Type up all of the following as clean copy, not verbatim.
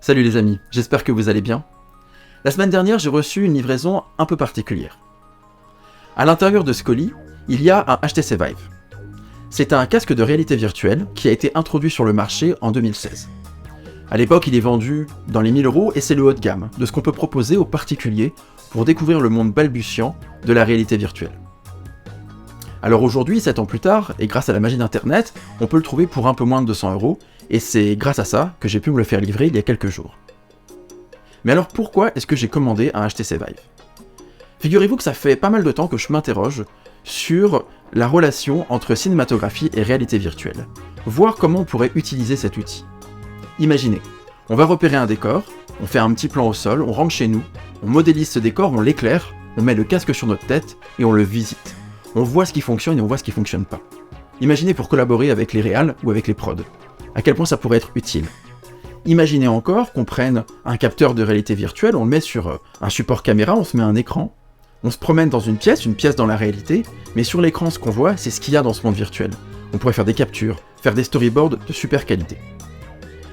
Salut les amis, j'espère que vous allez bien. La semaine dernière, j'ai reçu une livraison un peu particulière. À l'intérieur de ce colis, il y a un HTC Vive. C'est un casque de réalité virtuelle qui a été introduit sur le marché en 2016. À l'époque, il est vendu dans les 1000 € et c'est le haut de gamme de ce qu'on peut proposer aux particuliers pour découvrir le monde balbutiant de la réalité virtuelle. Alors aujourd'hui, 7 ans plus tard, et grâce à la magie d'internet, on peut le trouver pour un peu moins de 200 €, et c'est grâce à ça que j'ai pu me le faire livrer il y a quelques jours. Mais alors pourquoi est-ce que j'ai commandé un HTC Vive ? Figurez-vous que ça fait pas mal de temps que je m'interroge sur la relation entre cinématographie et réalité virtuelle, voir comment on pourrait utiliser cet outil. Imaginez, on va repérer un décor, on fait un petit plan au sol, on rentre chez nous, on modélise ce décor, on l'éclaire, on met le casque sur notre tête et on le visite. On voit ce qui fonctionne et on voit ce qui fonctionne pas. Imaginez pour collaborer avec les réals ou avec les prods. À quel point ça pourrait être utile. Imaginez encore qu'on prenne un capteur de réalité virtuelle, on le met sur un support caméra, on se met un écran, on se promène dans une pièce dans la réalité, mais sur l'écran ce qu'on voit, c'est ce qu'il y a dans ce monde virtuel. On pourrait faire des captures, faire des storyboards de super qualité.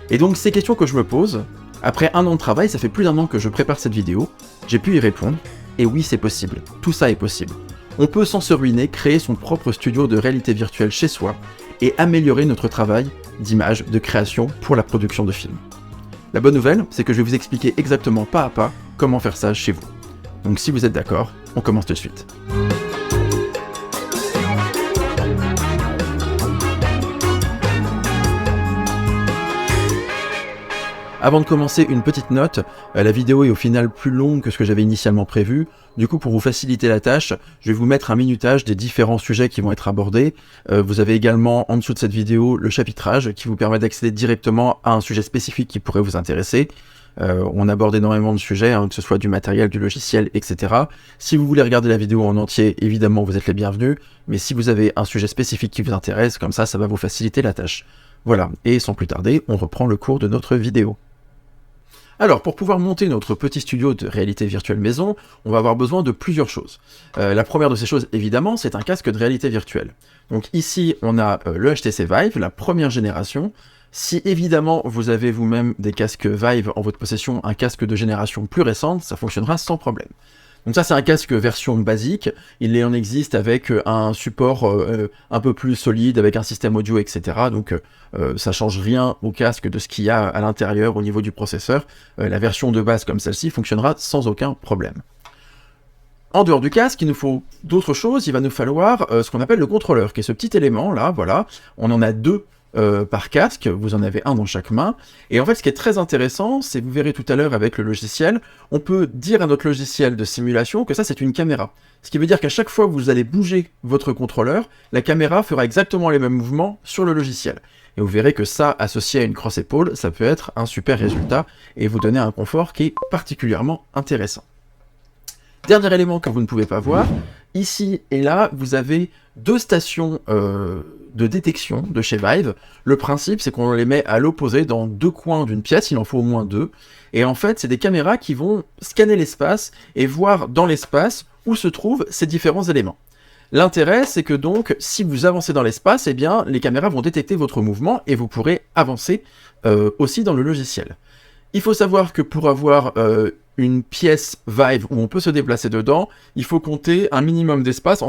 Et donc ces questions que je me pose, après un an de travail, ça fait plus d'1 an que je prépare cette vidéo, j'ai pu y répondre, et oui c'est possible, tout ça est possible. On peut sans se ruiner créer son propre studio de réalité virtuelle chez soi et améliorer notre travail d'image, de création pour la production de films. La bonne nouvelle, c'est que je vais vous expliquer exactement pas à pas comment faire ça chez vous. Donc si vous êtes d'accord, on commence tout de suite. Avant de commencer, une petite note, la vidéo est au final plus longue que ce que j'avais initialement prévu. Du coup, pour vous faciliter la tâche, je vais vous mettre un minutage des différents sujets qui vont être abordés. Vous avez également en dessous de cette vidéo le chapitrage qui vous permet d'accéder directement à un sujet spécifique qui pourrait vous intéresser. On aborde énormément de sujets, que ce soit du matériel, du logiciel, etc. Si vous voulez regarder la vidéo en entier, évidemment, vous êtes les bienvenus. Mais si vous avez un sujet spécifique qui vous intéresse, comme ça va vous faciliter la tâche. Voilà, et sans plus tarder, on reprend le cours de notre vidéo. Alors, pour pouvoir monter notre petit studio de réalité virtuelle maison, on va avoir besoin de plusieurs choses. La première de ces choses, évidemment, c'est un casque de réalité virtuelle. Donc ici, on a le HTC Vive, la première génération. Si évidemment, vous avez vous-même des casques Vive en votre possession, un casque de génération plus récente, ça fonctionnera sans problème. Donc ça, c'est un casque version basique. Il en existe avec un support un peu plus solide, avec un système audio, etc. Donc ça change rien au casque de ce qu'il y a à l'intérieur au niveau du processeur. La version de base comme celle-ci fonctionnera sans aucun problème. En dehors du casque, il nous faut d'autres choses. Il va nous falloir ce qu'on appelle le contrôleur, qui est ce petit élément là, voilà. On en a deux par casque, vous en avez un dans chaque main, et en fait ce qui est très intéressant, c'est, vous verrez tout à l'heure avec le logiciel, on peut dire à notre logiciel de simulation que ça c'est une caméra. Ce qui veut dire qu'à chaque fois que vous allez bouger votre contrôleur, la caméra fera exactement les mêmes mouvements sur le logiciel. Et vous verrez que ça, associé à une crosse épaule, ça peut être un super résultat, et vous donner un confort qui est particulièrement intéressant. Dernier élément que vous ne pouvez pas voir, ici et là, vous avez deux stations de détection de chez Vive. Le principe, c'est qu'on les met à l'opposé dans deux coins d'une pièce, il en faut au moins deux. Et en fait, c'est des caméras qui vont scanner l'espace et voir dans l'espace où se trouvent ces différents éléments. L'intérêt, c'est que donc, si vous avancez dans l'espace, eh bien, les caméras vont détecter votre mouvement et vous pourrez avancer aussi dans le logiciel. Il faut savoir que pour avoir une pièce Vive où on peut se déplacer dedans, il faut compter un minimum d'espace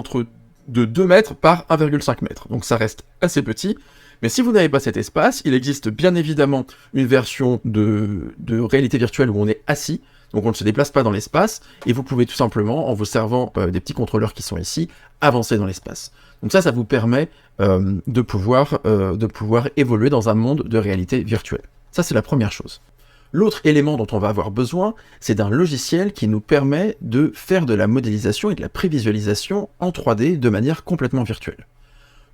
de 2 mètres par 1,5 mètres. Donc ça reste assez petit. Mais si vous n'avez pas cet espace, il existe bien évidemment une version de réalité virtuelle où on est assis. Donc on ne se déplace pas dans l'espace. Et vous pouvez tout simplement, en vous servant des petits contrôleurs qui sont ici, avancer dans l'espace. Donc ça vous permet de pouvoir évoluer dans un monde de réalité virtuelle. Ça, c'est la première chose. L'autre élément dont on va avoir besoin, c'est d'un logiciel qui nous permet de faire de la modélisation et de la prévisualisation en 3D de manière complètement virtuelle.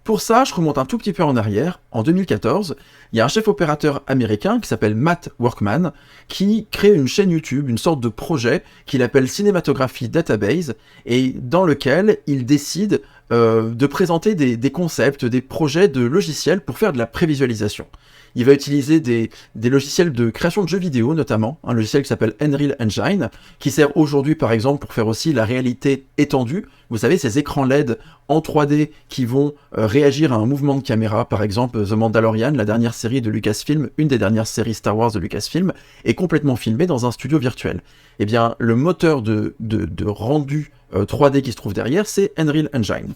Pour ça, je remonte un tout petit peu en arrière. En 2014, il y a un chef opérateur américain qui s'appelle Matt Workman qui crée une chaîne YouTube, une sorte de projet qu'il appelle Cinematography Database, et dans lequel il décide de présenter des concepts, des projets de logiciels pour faire de la prévisualisation. Il va utiliser des logiciels de création de jeux vidéo, notamment, un logiciel qui s'appelle Unreal Engine, qui sert aujourd'hui, par exemple, pour faire aussi la réalité étendue. Vous savez, ces écrans LED en 3D qui vont réagir à un mouvement de caméra. Par exemple, The Mandalorian, la dernière série de Lucasfilm, une des dernières séries Star Wars de Lucasfilm, est complètement filmée dans un studio virtuel. Eh bien, le moteur de rendu 3D qui se trouve derrière, c'est Unreal Engine.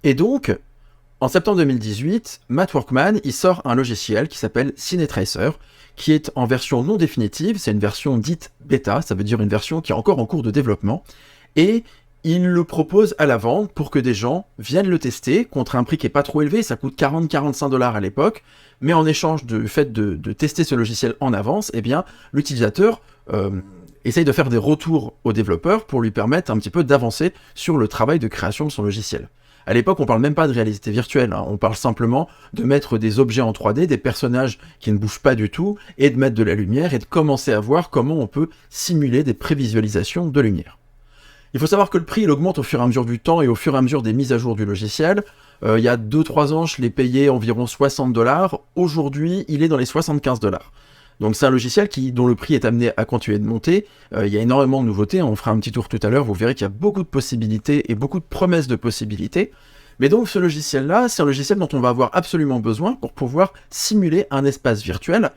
Et donc, en septembre 2018, Matt Workman, il sort un logiciel qui s'appelle CineTracer, qui est en version non définitive, c'est une version dite bêta, ça veut dire une version qui est encore en cours de développement, et il le propose à la vente pour que des gens viennent le tester contre un prix qui est pas trop élevé, ça coûte 40-45$ à l'époque, mais en échange du fait de tester ce logiciel en avance, eh bien, l'utilisateur essaye de faire des retours au développeur pour lui permettre un petit peu d'avancer sur le travail de création de son logiciel. À l'époque, on parle même pas de réalité virtuelle, hein. On parle simplement de mettre des objets en 3D, des personnages qui ne bougent pas du tout, et de mettre de la lumière, et de commencer à voir comment on peut simuler des prévisualisations de lumière. Il faut savoir que le prix il augmente au fur et à mesure du temps et au fur et à mesure des mises à jour du logiciel. Il y a 2-3 ans, je l'ai payé environ 60$. Aujourd'hui, il est dans les 75$. Donc c'est un logiciel dont le prix est amené à continuer de monter. Il y a énormément de nouveautés, on fera un petit tour tout à l'heure, vous verrez qu'il y a beaucoup de possibilités et beaucoup de promesses de possibilités. Mais donc ce logiciel-là, c'est un logiciel dont on va avoir absolument besoin pour pouvoir simuler un espace virtuel.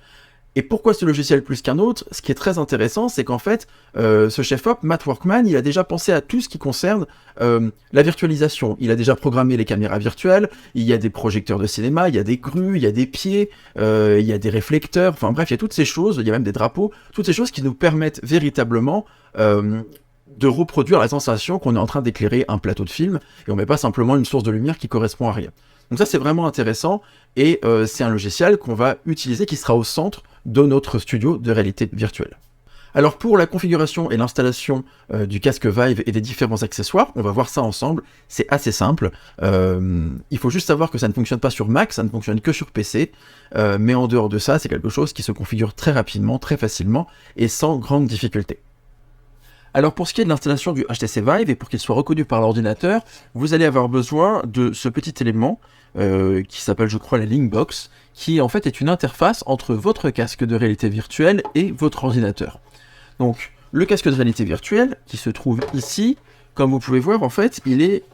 Et pourquoi ce logiciel plus qu'un autre? Ce qui est très intéressant, c'est qu'en fait, ce chef-op, Matt Workman, il a déjà pensé à tout ce qui concerne la virtualisation. Il a déjà programmé les caméras virtuelles, il y a des projecteurs de cinéma, il y a des grues, il y a des pieds, il y a des réflecteurs, enfin bref, il y a toutes ces choses, il y a même des drapeaux, toutes ces choses qui nous permettent véritablement de reproduire la sensation qu'on est en train d'éclairer un plateau de film, et on met pas simplement une source de lumière qui correspond à rien. Donc ça c'est vraiment intéressant, et c'est un logiciel qu'on va utiliser, qui sera au centre de notre studio de réalité virtuelle. Alors pour la configuration et l'installation du casque Vive et des différents accessoires, on va voir ça ensemble, c'est assez simple. Il faut juste savoir que ça ne fonctionne pas sur Mac, ça ne fonctionne que sur PC, mais en dehors de ça, c'est quelque chose qui se configure très rapidement, très facilement, et sans grande difficulté. Alors pour ce qui est de l'installation du HTC Vive, et pour qu'il soit reconnu par l'ordinateur, vous allez avoir besoin de ce petit élément, qui s'appelle je crois la Linkbox, qui en fait est une interface entre votre casque de réalité virtuelle et votre ordinateur. Donc le casque de réalité virtuelle, qui se trouve ici, comme vous pouvez voir en fait, il est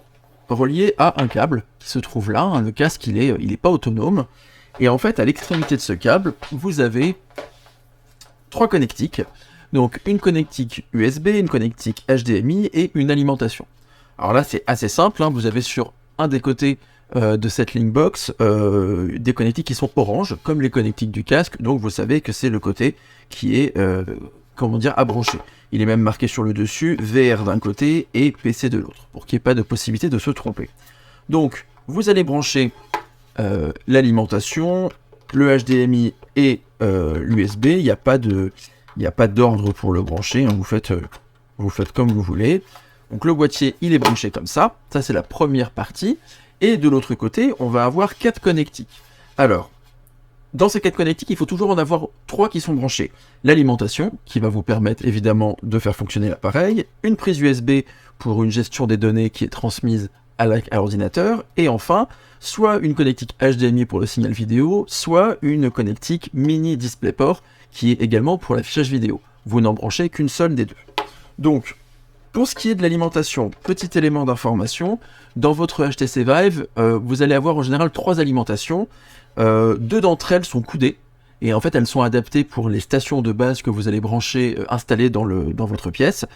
relié à un câble qui se trouve là, hein. Le casque il est pas autonome, et en fait à l'extrémité de ce câble, vous avez 3 connectiques. Donc une connectique USB, une connectique HDMI et une alimentation. Alors là c'est assez simple, hein. Vous avez sur un des côtés de cette Linkbox des connectiques qui sont orange, comme les connectiques du casque, donc vous savez que c'est le côté qui est, à brancher. Il est même marqué sur le dessus, VR d'un côté et PC de l'autre, pour qu'il n'y ait pas de possibilité de se tromper. Donc vous allez brancher l'alimentation, le HDMI et l'USB, il n'y a pas d'ordre pour le brancher, hein. Vous faites comme vous voulez. Donc le boîtier, il est branché comme ça c'est la première partie. Et de l'autre côté, on va avoir 4 connectiques. Alors, dans ces 4 connectiques, il faut toujours en avoir 3 qui sont branchés. L'alimentation, qui va vous permettre évidemment de faire fonctionner l'appareil, une prise USB pour une gestion des données qui est transmise à l'ordinateur, et enfin, soit une connectique HDMI pour le signal vidéo, soit une connectique mini DisplayPort, qui est également pour l'affichage vidéo. Vous n'en branchez qu'une seule des deux. Donc, pour ce qui est de l'alimentation, petit élément d'information, dans votre HTC Vive, vous allez avoir en général 3 alimentations. 2 d'entre elles sont coudées, et en fait elles sont adaptées pour les stations de base que vous allez brancher, installer dans votre pièce.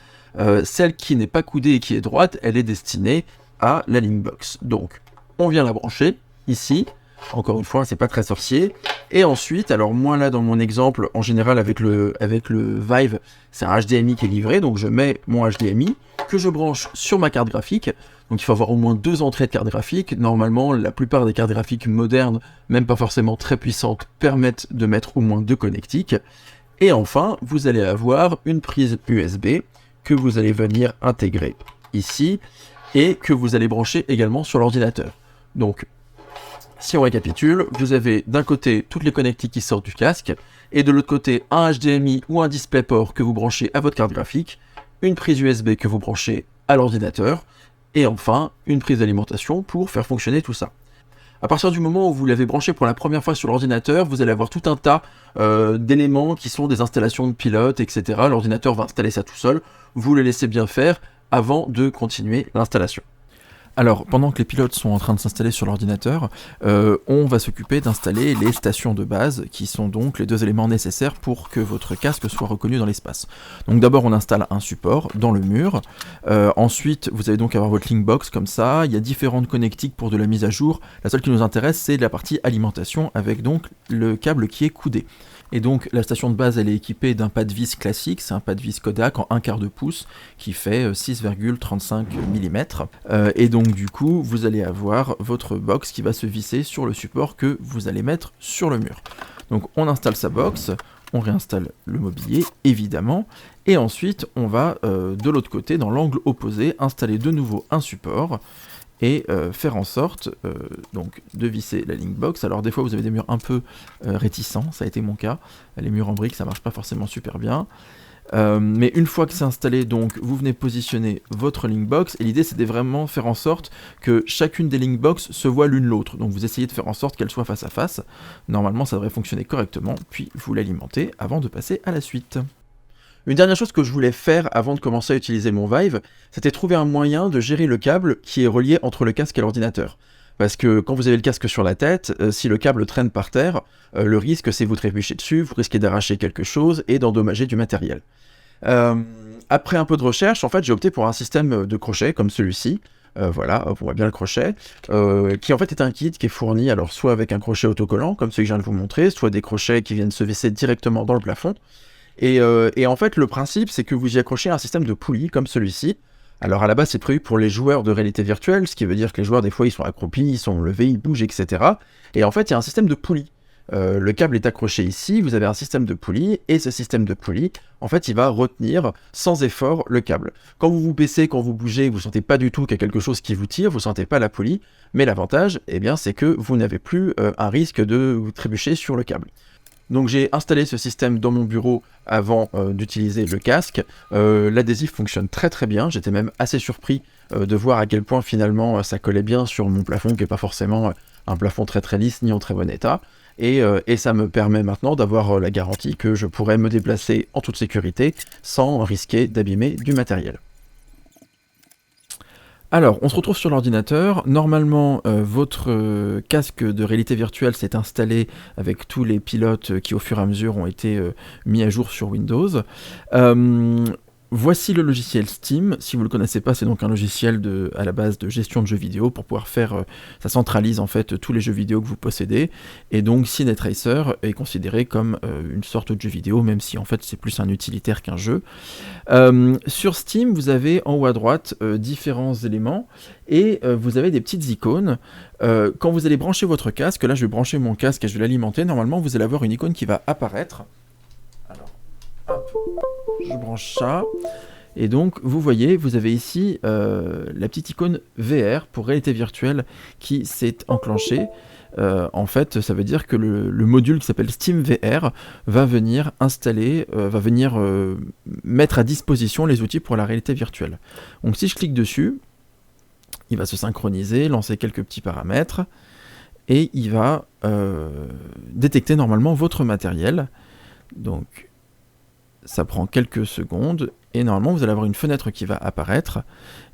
Celle qui n'est pas coudée et qui est droite, elle est destinée à la Linkbox. Donc, on vient la brancher, ici. Encore une fois, c'est pas très sorcier. Et ensuite, alors moi là dans mon exemple, en général avec le Vive, c'est un HDMI qui est livré, donc je mets mon HDMI que je branche sur ma carte graphique. Donc il faut avoir au moins 2 entrées de carte graphique. Normalement, la plupart des cartes graphiques modernes, même pas forcément très puissantes, permettent de mettre au moins 2 connectiques. Et enfin, vous allez avoir une prise USB que vous allez venir intégrer ici et que vous allez brancher également sur l'ordinateur. Donc, si on récapitule, vous avez d'un côté toutes les connectiques qui sortent du casque, et de l'autre côté un HDMI ou un DisplayPort que vous branchez à votre carte graphique, une prise USB que vous branchez à l'ordinateur, et enfin une prise d'alimentation pour faire fonctionner tout ça. À partir du moment où vous l'avez branché pour la première fois sur l'ordinateur, vous allez avoir tout un tas d'éléments qui sont des installations de pilotes, etc. L'ordinateur va installer ça tout seul, vous le laissez bien faire avant de continuer l'installation. Alors, pendant que les pilotes sont en train de s'installer sur l'ordinateur, on va s'occuper d'installer les stations de base, qui sont donc les 2 éléments nécessaires pour que votre casque soit reconnu dans l'espace. Donc d'abord, on installe un support dans le mur. Ensuite, vous allez donc avoir votre Linkbox comme ça. Il y a différentes connectiques pour de la mise à jour. La seule qui nous intéresse, c'est la partie alimentation, avec donc le câble qui est coudé. Et donc la station de base elle est équipée d'un pas de vis classique, c'est un pas de vis Kodak en 1/4 de pouce qui fait 6,35 mm. Et donc du coup vous allez avoir votre box qui va se visser sur le support que vous allez mettre sur le mur. Donc on installe sa box, on réinstalle le mobilier évidemment, et ensuite on va de l'autre côté, dans l'angle opposé, installer de nouveau un support et faire en sorte donc de visser la Linkbox. Alors des fois vous avez des murs un peu réticents, ça a été mon cas, les murs en briques ça marche pas forcément super bien, mais une fois que c'est installé, donc vous venez positionner votre Linkbox, et l'idée c'est de vraiment faire en sorte que chacune des Linkbox se voit l'une l'autre, donc vous essayez de faire en sorte qu'elles soient face à face, normalement ça devrait fonctionner correctement, puis vous l'alimentez avant de passer à la suite. Une dernière chose que je voulais faire avant de commencer à utiliser mon Vive, c'était trouver un moyen de gérer le câble qui est relié entre le casque et l'ordinateur. Parce que quand vous avez le casque sur la tête, si le câble traîne par terre, le risque c'est vous trébuchez dessus, vous risquez d'arracher quelque chose et d'endommager du matériel. Après un peu de recherche, en fait j'ai opté pour un système de crochet comme celui-ci. Voilà, on voit bien le crochet, qui en fait est un kit qui est fourni alors soit avec un crochet autocollant, comme celui que je viens de vous montrer, soit des crochets qui viennent se visser directement dans le plafond. Et en fait, le principe, c'est que vous y accrochez un système de poulies comme celui-ci. Alors à la base, c'est prévu pour les joueurs de réalité virtuelle, ce qui veut dire que les joueurs, des fois, ils sont accroupis, ils sont levés, ils bougent, etc. Et en fait, il y a un système de poulies. Le câble est accroché ici, vous avez un système de poulies, et ce système de poulies, en fait, il va retenir sans effort le câble. Quand vous vous baissez, quand vous bougez, vous ne sentez pas du tout qu'il y a quelque chose qui vous tire, vous ne sentez pas la poulie, mais l'avantage, eh bien, c'est que vous n'avez plus un risque de vous trébucher sur le câble. Donc j'ai installé ce système dans mon bureau avant d'utiliser le casque. L'adhésif fonctionne très très bien, j'étais même assez surpris de voir à quel point finalement ça collait bien sur mon plafond, qui n'est pas forcément un plafond très très lisse ni en très bon état. Et ça me permet maintenant d'avoir la garantie que je pourrais me déplacer en toute sécurité sans risquer d'abîmer du matériel. Alors, on se retrouve sur l'ordinateur. Normalement, votre casque de réalité virtuelle s'est installé avec tous les pilotes qui, au fur et à mesure, ont été mis à jour sur Windows. Voici le logiciel Steam. Si vous ne le connaissez pas, c'est donc un logiciel à la base de gestion de jeux vidéo pour pouvoir faire... ça centralise en fait tous les jeux vidéo que vous possédez. Et donc CineTracer est considéré comme une sorte de jeu vidéo, même si en fait c'est plus un utilitaire qu'un jeu. Sur Steam, vous avez en haut à droite différents éléments et vous avez des petites icônes. Quand vous allez brancher votre casque, là je vais brancher mon casque et je vais l'alimenter, normalement vous allez avoir une icône qui va apparaître. Alors, hop, je branche ça. Et donc, vous voyez, vous avez ici la petite icône VR pour réalité virtuelle qui s'est enclenchée. En fait, ça veut dire que le module qui s'appelle Steam VR va venir installer, mettre à disposition les outils pour la réalité virtuelle. Donc si je clique dessus, il va se synchroniser, lancer quelques petits paramètres, et il va détecter normalement votre matériel. Donc ça prend quelques secondes, et normalement vous allez avoir une fenêtre qui va apparaître,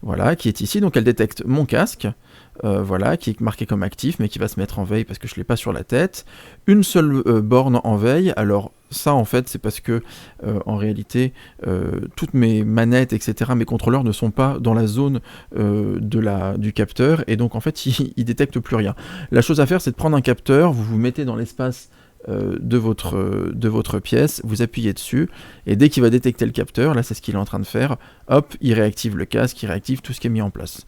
voilà, qui est ici, donc elle détecte mon casque, voilà, qui est marqué comme actif, mais qui va se mettre en veille parce que je ne l'ai pas sur la tête. Une seule borne en veille, alors ça en fait c'est parce que en réalité toutes mes manettes, etc., mes contrôleurs ne sont pas dans la zone du capteur, et donc en fait il détecte plus rien. La chose à faire c'est de prendre un capteur, vous vous mettez dans l'espace de votre pièce, vous appuyez dessus, et dès qu'il va détecter le capteur, là c'est ce qu'il est en train de faire, hop, il réactive le casque, il réactive tout ce qui est mis en place.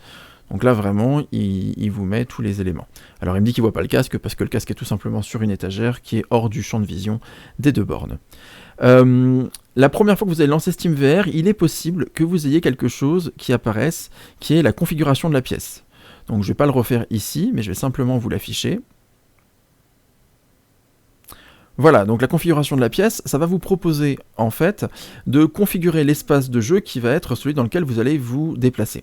Donc là vraiment, il vous met tous les éléments. Alors il me dit qu'il ne voit pas le casque, parce que le casque est tout simplement sur une étagère qui est hors du champ de vision des deux bornes. La première fois que vous allez lancer SteamVR, il est possible que vous ayez quelque chose qui apparaisse, qui est la configuration de la pièce. Donc je ne vais pas le refaire ici, mais je vais simplement vous l'afficher. Voilà, donc la configuration de la pièce, ça va vous proposer en fait de configurer l'espace de jeu qui va être celui dans lequel vous allez vous déplacer.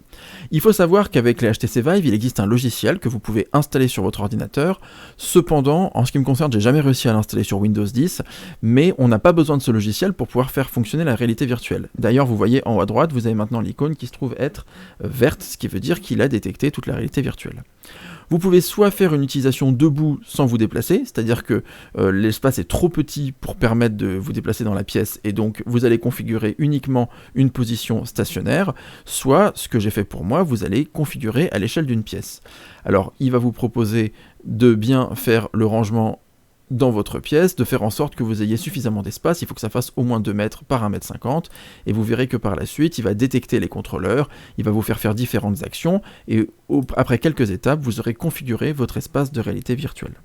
Il faut savoir qu'avec les HTC Vive, il existe un logiciel que vous pouvez installer sur votre ordinateur. Cependant, en ce qui me concerne, j'ai jamais réussi à l'installer sur Windows 10, mais on n'a pas besoin de ce logiciel pour pouvoir faire fonctionner la réalité virtuelle. D'ailleurs, vous voyez en haut à droite, vous avez maintenant l'icône qui se trouve être verte, ce qui veut dire qu'il a détecté toute la réalité virtuelle. Vous pouvez soit faire une utilisation debout sans vous déplacer, c'est-à-dire que l'espace est trop petit pour permettre de vous déplacer dans la pièce et donc vous allez configurer uniquement une position stationnaire, soit, ce que j'ai fait pour moi, vous allez configurer à l'échelle d'une pièce. Alors, il va vous proposer de bien faire le rangement dans votre pièce, de faire en sorte que vous ayez suffisamment d'espace, il faut que ça fasse au moins 2 mètres par 1,50 m, et vous verrez que par la suite, il va détecter les contrôleurs, il va vous faire différentes actions, et après quelques étapes, vous aurez configuré votre espace de réalité virtuelle.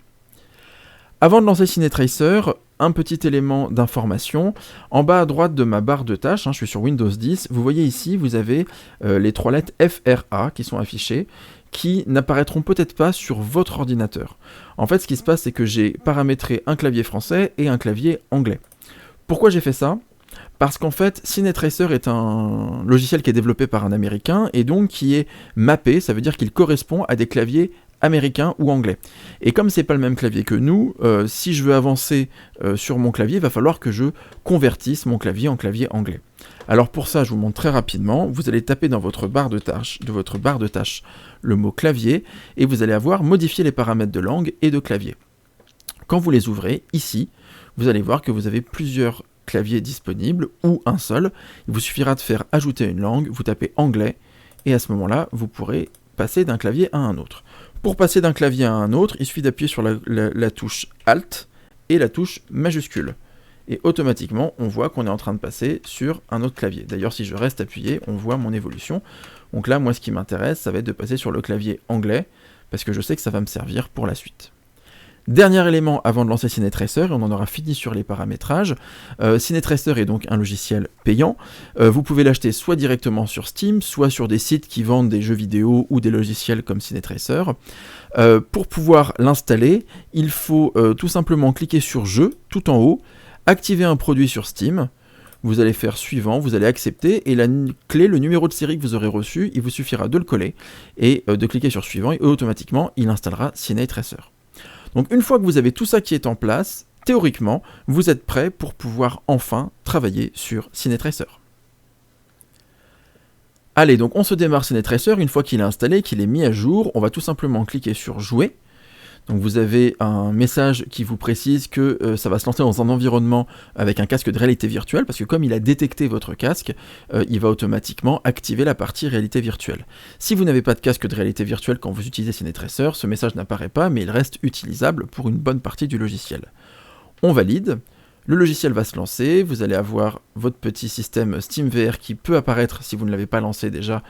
Avant de lancer CineTracer, un petit élément d'information. En bas à droite de ma barre de tâches, je suis sur Windows 10, vous voyez ici, vous avez les 3 lettres FRA qui sont affichées, qui n'apparaîtront peut-être pas sur votre ordinateur. En fait, ce qui se passe, c'est que j'ai paramétré un clavier français et un clavier anglais. Pourquoi j'ai fait ça ? Parce qu'en fait, CineTracer est un logiciel qui est développé par un Américain et donc qui est mappé, ça veut dire qu'il correspond à des claviers américain ou anglais. Et comme c'est pas le même clavier que nous, si je veux avancer sur mon clavier, il va falloir que je convertisse mon clavier en clavier anglais. Alors pour ça, je vous montre très rapidement, vous allez taper dans votre barre de tâches, le mot clavier, et vous allez avoir modifier les paramètres de langue et de clavier. Quand vous les ouvrez, ici, vous allez voir que vous avez plusieurs claviers disponibles, ou un seul. Il vous suffira de faire ajouter une langue, vous tapez anglais, et à ce moment-là, vous pourrez passer d'un clavier à un autre. Pour passer d'un clavier à un autre, il suffit d'appuyer sur la touche Alt et la touche majuscule. Et automatiquement, on voit qu'on est en train de passer sur un autre clavier. D'ailleurs, si je reste appuyé, on voit mon évolution. Donc là, moi, ce qui m'intéresse, ça va être de passer sur le clavier anglais, parce que je sais que ça va me servir pour la suite. Dernier élément avant de lancer CineTracer, et on en aura fini sur les paramétrages. CineTracer est donc un logiciel payant. Vous pouvez l'acheter soit directement sur Steam, soit sur des sites qui vendent des jeux vidéo ou des logiciels comme CineTracer. Pour pouvoir l'installer, il faut tout simplement cliquer sur Jeux, tout en haut, activer un produit sur Steam. Vous allez faire suivant, vous allez accepter, et la clé, le numéro de série que vous aurez reçu, il vous suffira de le coller, et de cliquer sur suivant, et automatiquement, il installera CineTracer. Donc une fois que vous avez tout ça qui est en place, théoriquement, vous êtes prêt pour pouvoir enfin travailler sur CineTracer. Allez, donc on se démarre CineTracer, une fois qu'il est installé, qu'il est mis à jour, on va tout simplement cliquer sur Jouer. Donc vous avez un message qui vous précise que ça va se lancer dans un environnement avec un casque de réalité virtuelle, parce que comme il a détecté votre casque, il va automatiquement activer la partie réalité virtuelle. Si vous n'avez pas de casque de réalité virtuelle quand vous utilisez CineTracer, ce message n'apparaît pas, mais il reste utilisable pour une bonne partie du logiciel. On valide, le logiciel va se lancer, vous allez avoir votre petit système SteamVR qui peut apparaître si vous ne l'avez pas lancé déjà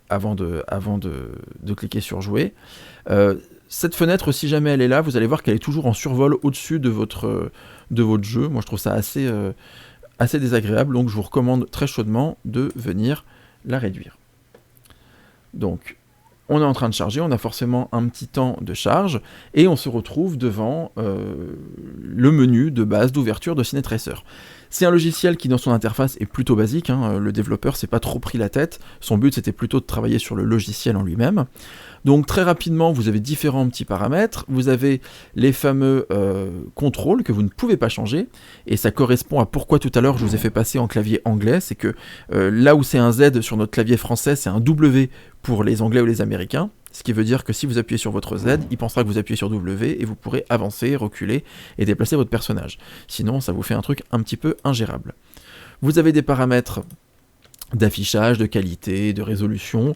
avant de cliquer sur Jouer. Cette fenêtre, si jamais elle est là, vous allez voir qu'elle est toujours en survol au-dessus de votre jeu. Moi, je trouve ça assez désagréable, donc je vous recommande très chaudement de venir la réduire. Donc, on est en train de charger, on a forcément un petit temps de charge, et on se retrouve devant le menu de base d'ouverture de CineTracer. C'est un logiciel qui, dans son interface, est plutôt basique, le développeur s'est pas trop pris la tête, son but c'était plutôt de travailler sur le logiciel en lui-même. Donc très rapidement, vous avez différents petits paramètres, vous avez les fameux contrôles que vous ne pouvez pas changer, et ça correspond à pourquoi tout à l'heure je vous ai fait passer en clavier anglais, c'est que là où c'est un Z sur notre clavier français, c'est un W pour les Anglais ou les Américains, ce qui veut dire que si vous appuyez sur votre Z, il pensera que vous appuyez sur W, et vous pourrez avancer, reculer, et déplacer votre personnage. Sinon, ça vous fait un truc un petit peu ingérable. Vous avez des paramètres d'affichage, de qualité, de résolution,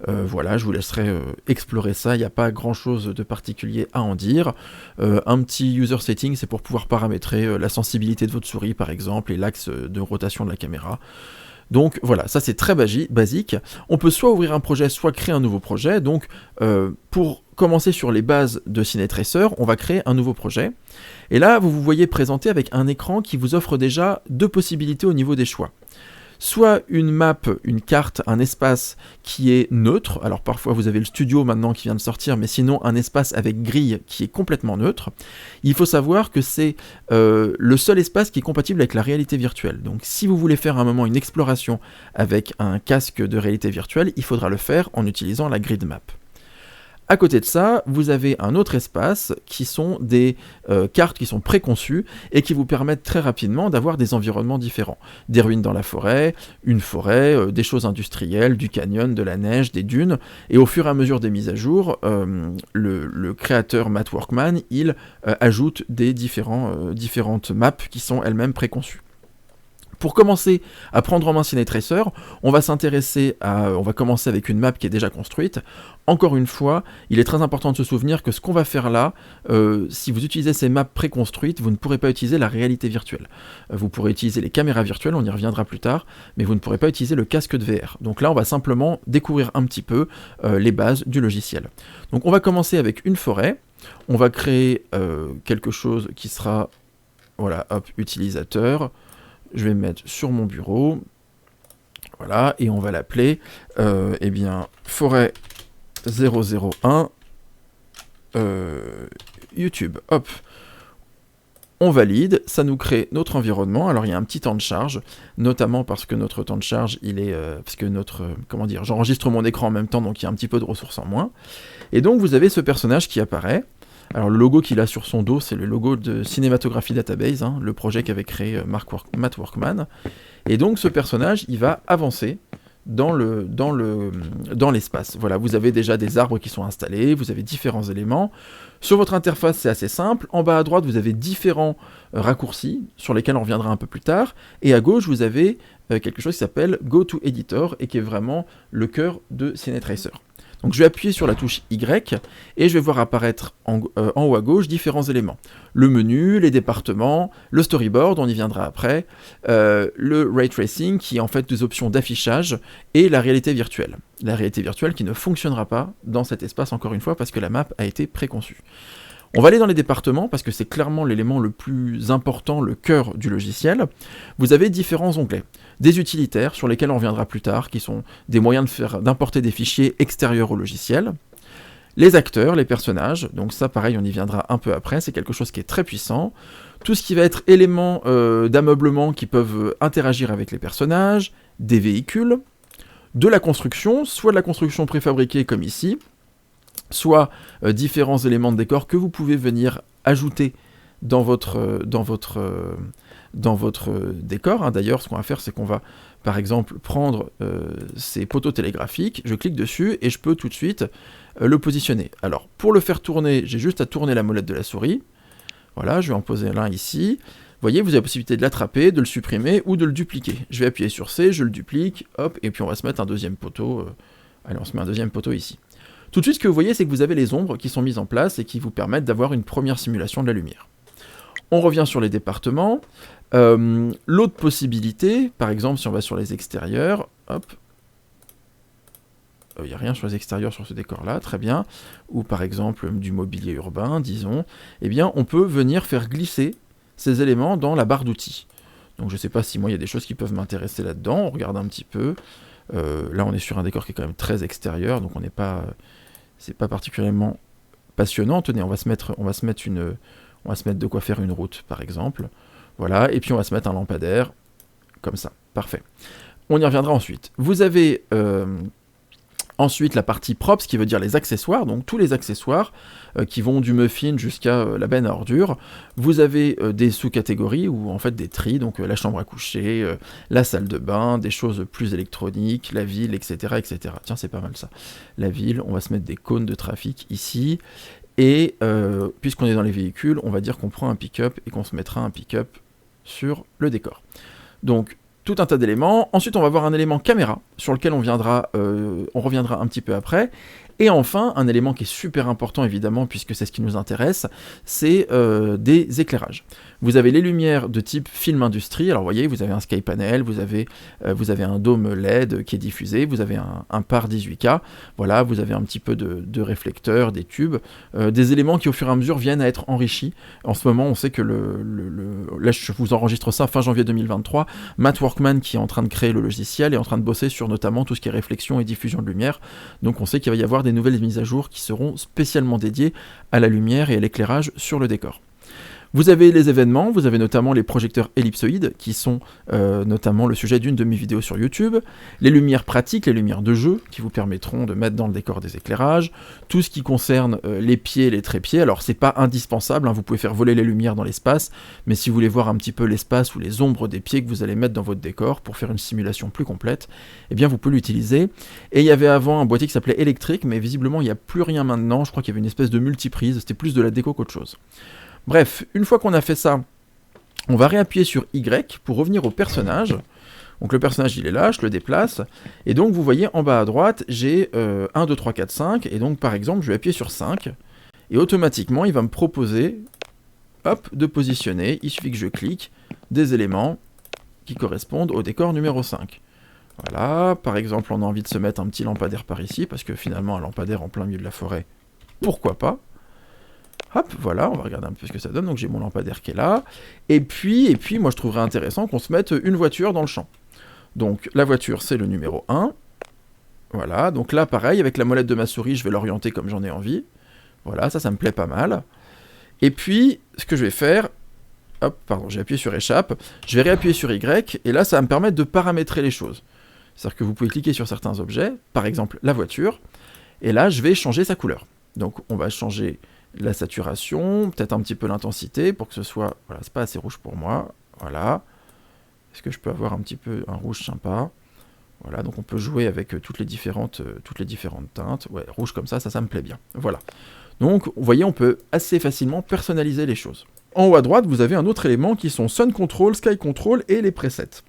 voilà, je vous laisserai explorer ça, il n'y a pas grand chose de particulier à en dire. Un petit user setting, c'est pour pouvoir paramétrer la sensibilité de votre souris par exemple, et l'axe de rotation de la caméra. Donc voilà, ça c'est très basique. On peut soit ouvrir un projet, soit créer un nouveau projet. Donc pour commencer sur les bases de CineTracer, on va créer un nouveau projet. Et là, vous vous voyez présenté avec un écran qui vous offre déjà deux possibilités au niveau des choix. soit une map, une carte, un espace qui est neutre. Alors parfois vous avez le studio maintenant qui vient de sortir, mais sinon un espace avec grille qui est complètement neutre. Il faut savoir que c'est le seul espace qui est compatible avec la réalité virtuelle. Donc si vous voulez faire à un moment une exploration avec un casque de réalité virtuelle, il faudra le faire en utilisant la grid map. À côté de ça, vous avez un autre espace qui sont des cartes qui sont préconçues et qui vous permettent très rapidement d'avoir des environnements différents. Des ruines dans la forêt, une forêt, des choses industrielles, du canyon, de la neige, des dunes. Et au fur et à mesure des mises à jour, le créateur Matt Workman, il ajoute des différentes maps qui sont elles-mêmes préconçues. Pour commencer à prendre en main CineTracer, on va commencer avec une map qui est déjà construite. Encore une fois, il est très important de se souvenir que ce qu'on va faire là, si vous utilisez ces maps préconstruites, vous ne pourrez pas utiliser la réalité virtuelle. Vous pourrez utiliser les caméras virtuelles, on y reviendra plus tard, mais vous ne pourrez pas utiliser le casque de VR. Donc là, on va simplement découvrir un petit peu les bases du logiciel. Donc on va commencer avec une forêt. On va créer quelque chose qui sera, voilà, hop, utilisateur. Je vais me mettre sur mon bureau, voilà, et on va l'appeler, eh bien, forêt 001 YouTube. Hop, on valide, ça nous crée notre environnement. Alors il y a un petit temps de charge, notamment parce que notre temps de charge, il est, parce que j'enregistre mon écran en même temps, donc il y a un petit peu de ressources en moins. Et donc vous avez ce personnage qui apparaît. Alors le logo qu'il a sur son dos, c'est le logo de Cinematography Database, hein, le projet qu'avait créé Matt Workman. Et donc ce personnage, il va avancer dans l'espace. Voilà, vous avez déjà des arbres qui sont installés, vous avez différents éléments. Sur votre interface, c'est assez simple. En bas à droite, vous avez différents raccourcis, sur lesquels on reviendra un peu plus tard. Et à gauche, vous avez quelque chose qui s'appelle Go to Editor, et qui est vraiment le cœur de CineTracer. Donc je vais appuyer sur la touche Y et je vais voir apparaître en haut à gauche différents éléments. Le menu, les départements, le storyboard, on y viendra après, le ray tracing qui est en fait des options d'affichage et la réalité virtuelle. La réalité virtuelle qui ne fonctionnera pas dans cet espace encore une fois parce que la map a été préconçue. On va aller dans les départements parce que c'est clairement l'élément le plus important, le cœur du logiciel. Vous avez différents onglets. Des utilitaires sur lesquels on reviendra plus tard, qui sont des moyens d'importer des fichiers extérieurs au logiciel. Les acteurs, les personnages, donc ça pareil on y viendra un peu après, c'est quelque chose qui est très puissant. Tout ce qui va être éléments d'ameublement qui peuvent interagir avec les personnages, des véhicules, de la construction, soit de la construction préfabriquée comme ici, soit différents éléments de décor que vous pouvez venir ajouter dans votre décor. Hein. D'ailleurs, ce qu'on va faire, c'est qu'on va, par exemple, prendre ces poteaux télégraphiques, je clique dessus et je peux tout de suite le positionner. Alors, pour le faire tourner, j'ai juste à tourner la molette de la souris. Voilà, je vais en poser l'un ici. Vous voyez, vous avez la possibilité de l'attraper, de le supprimer ou de le dupliquer. Je vais appuyer sur C, je le duplique, hop, et puis on va se mettre un deuxième poteau. Allez, on se met un deuxième poteau ici. Tout de suite, ce que vous voyez, c'est que vous avez les ombres qui sont mises en place et qui vous permettent d'avoir une première simulation de la lumière. On revient sur les départements. L'autre possibilité, par exemple, si on va sur les extérieurs, hop, il n'y a rien sur les extérieurs sur ce décor-là, très bien, ou par exemple du mobilier urbain, disons, eh bien, on peut venir faire glisser ces éléments dans la barre d'outils. Donc je ne sais pas si moi, il y a des choses qui peuvent m'intéresser là-dedans, on regarde un petit peu. Là, on est sur un décor qui est quand même très extérieur, donc on n'est pas... c'est pas particulièrement passionnant. Tenez, on va se mettre de quoi faire une route, par exemple. Voilà, et puis on va se mettre un lampadaire, comme ça. Parfait. On y reviendra ensuite. Vous avez ensuite la partie props, qui veut dire les accessoires, donc tous les accessoires qui vont du muffin jusqu'à la benne à ordures. Vous avez des sous-catégories, ou en fait des tris, donc la chambre à coucher, la salle de bain, des choses plus électroniques, la ville, etc. etc. Tiens, c'est pas mal ça. La ville, on va se mettre des cônes de trafic ici, et puisqu'on est dans les véhicules, on va dire qu'on prend un pick-up et qu'on se mettra un pick-up sur le décor. Donc, tout un tas d'éléments. Ensuite, on va voir un élément caméra sur lequel on reviendra un petit peu après. Et enfin, un élément qui est super important évidemment, puisque c'est ce qui nous intéresse, c'est des éclairages. Vous avez les lumières de type film industrie, alors vous voyez, vous avez un sky panel, vous avez un dôme LED qui est diffusé, vous avez un par 18K, voilà, vous avez un petit peu de réflecteurs, des tubes, des éléments qui au fur et à mesure viennent à être enrichis. En ce moment, on sait que là je vous enregistre ça fin janvier 2023, Matt Workman, qui est en train de créer le logiciel, est en train de bosser sur notamment tout ce qui est réflexion et diffusion de lumière, donc on sait qu'il va y avoir des nouvelles mises à jour qui seront spécialement dédiées à la lumière et à l'éclairage sur le décor. Vous avez les événements, vous avez notamment les projecteurs ellipsoïdes, qui sont notamment le sujet d'une de mes vidéos sur YouTube, les lumières pratiques, les lumières de jeu, qui vous permettront de mettre dans le décor des éclairages, tout ce qui concerne les pieds et les trépieds. Alors c'est pas indispensable, hein, vous pouvez faire voler les lumières dans l'espace, mais si vous voulez voir un petit peu l'espace ou les ombres des pieds que vous allez mettre dans votre décor pour faire une simulation plus complète, eh bien vous pouvez l'utiliser. Et il y avait avant un boîtier qui s'appelait électrique, mais visiblement il n'y a plus rien maintenant, je crois qu'il y avait une espèce de multiprise, c'était plus de la déco qu'autre chose. Bref, une fois qu'on a fait ça, on va réappuyer sur Y pour revenir au personnage. Donc le personnage il est là, je le déplace, et donc vous voyez en bas à droite, j'ai 1, 2, 3, 4, 5, et donc par exemple je vais appuyer sur 5, et automatiquement il va me proposer, hop, de positionner, il suffit que je clique, des éléments qui correspondent au décor numéro 5. Voilà, par exemple on a envie de se mettre un petit lampadaire par ici, parce que finalement un lampadaire en plein milieu de la forêt, pourquoi pas ? Hop, voilà, on va regarder un peu ce que ça donne. Donc j'ai mon lampadaire qui est là. Et puis moi je trouverais intéressant qu'on se mette une voiture dans le champ. Donc la voiture c'est le numéro 1. Voilà, donc là pareil, avec la molette de ma souris, je vais l'orienter comme j'en ai envie. Voilà, ça me plaît pas mal. Et puis, ce que je vais faire, hop, pardon, j'ai appuyé sur échappe, je vais réappuyer sur Y, et là ça va me permettre de paramétrer les choses. C'est-à-dire que vous pouvez cliquer sur certains objets, par exemple la voiture, et là je vais changer sa couleur. Donc on va changer la saturation, peut-être un petit peu l'intensité, pour que ce soit... Voilà, c'est pas assez rouge pour moi, voilà. Est-ce que je peux avoir un petit peu un rouge sympa ? Voilà, donc on peut jouer avec toutes les différentes teintes. Ouais, rouge comme ça me plaît bien. Voilà. Donc, vous voyez, on peut assez facilement personnaliser les choses. En haut à droite, vous avez un autre élément qui sont Sun Control, Sky Control et les presets.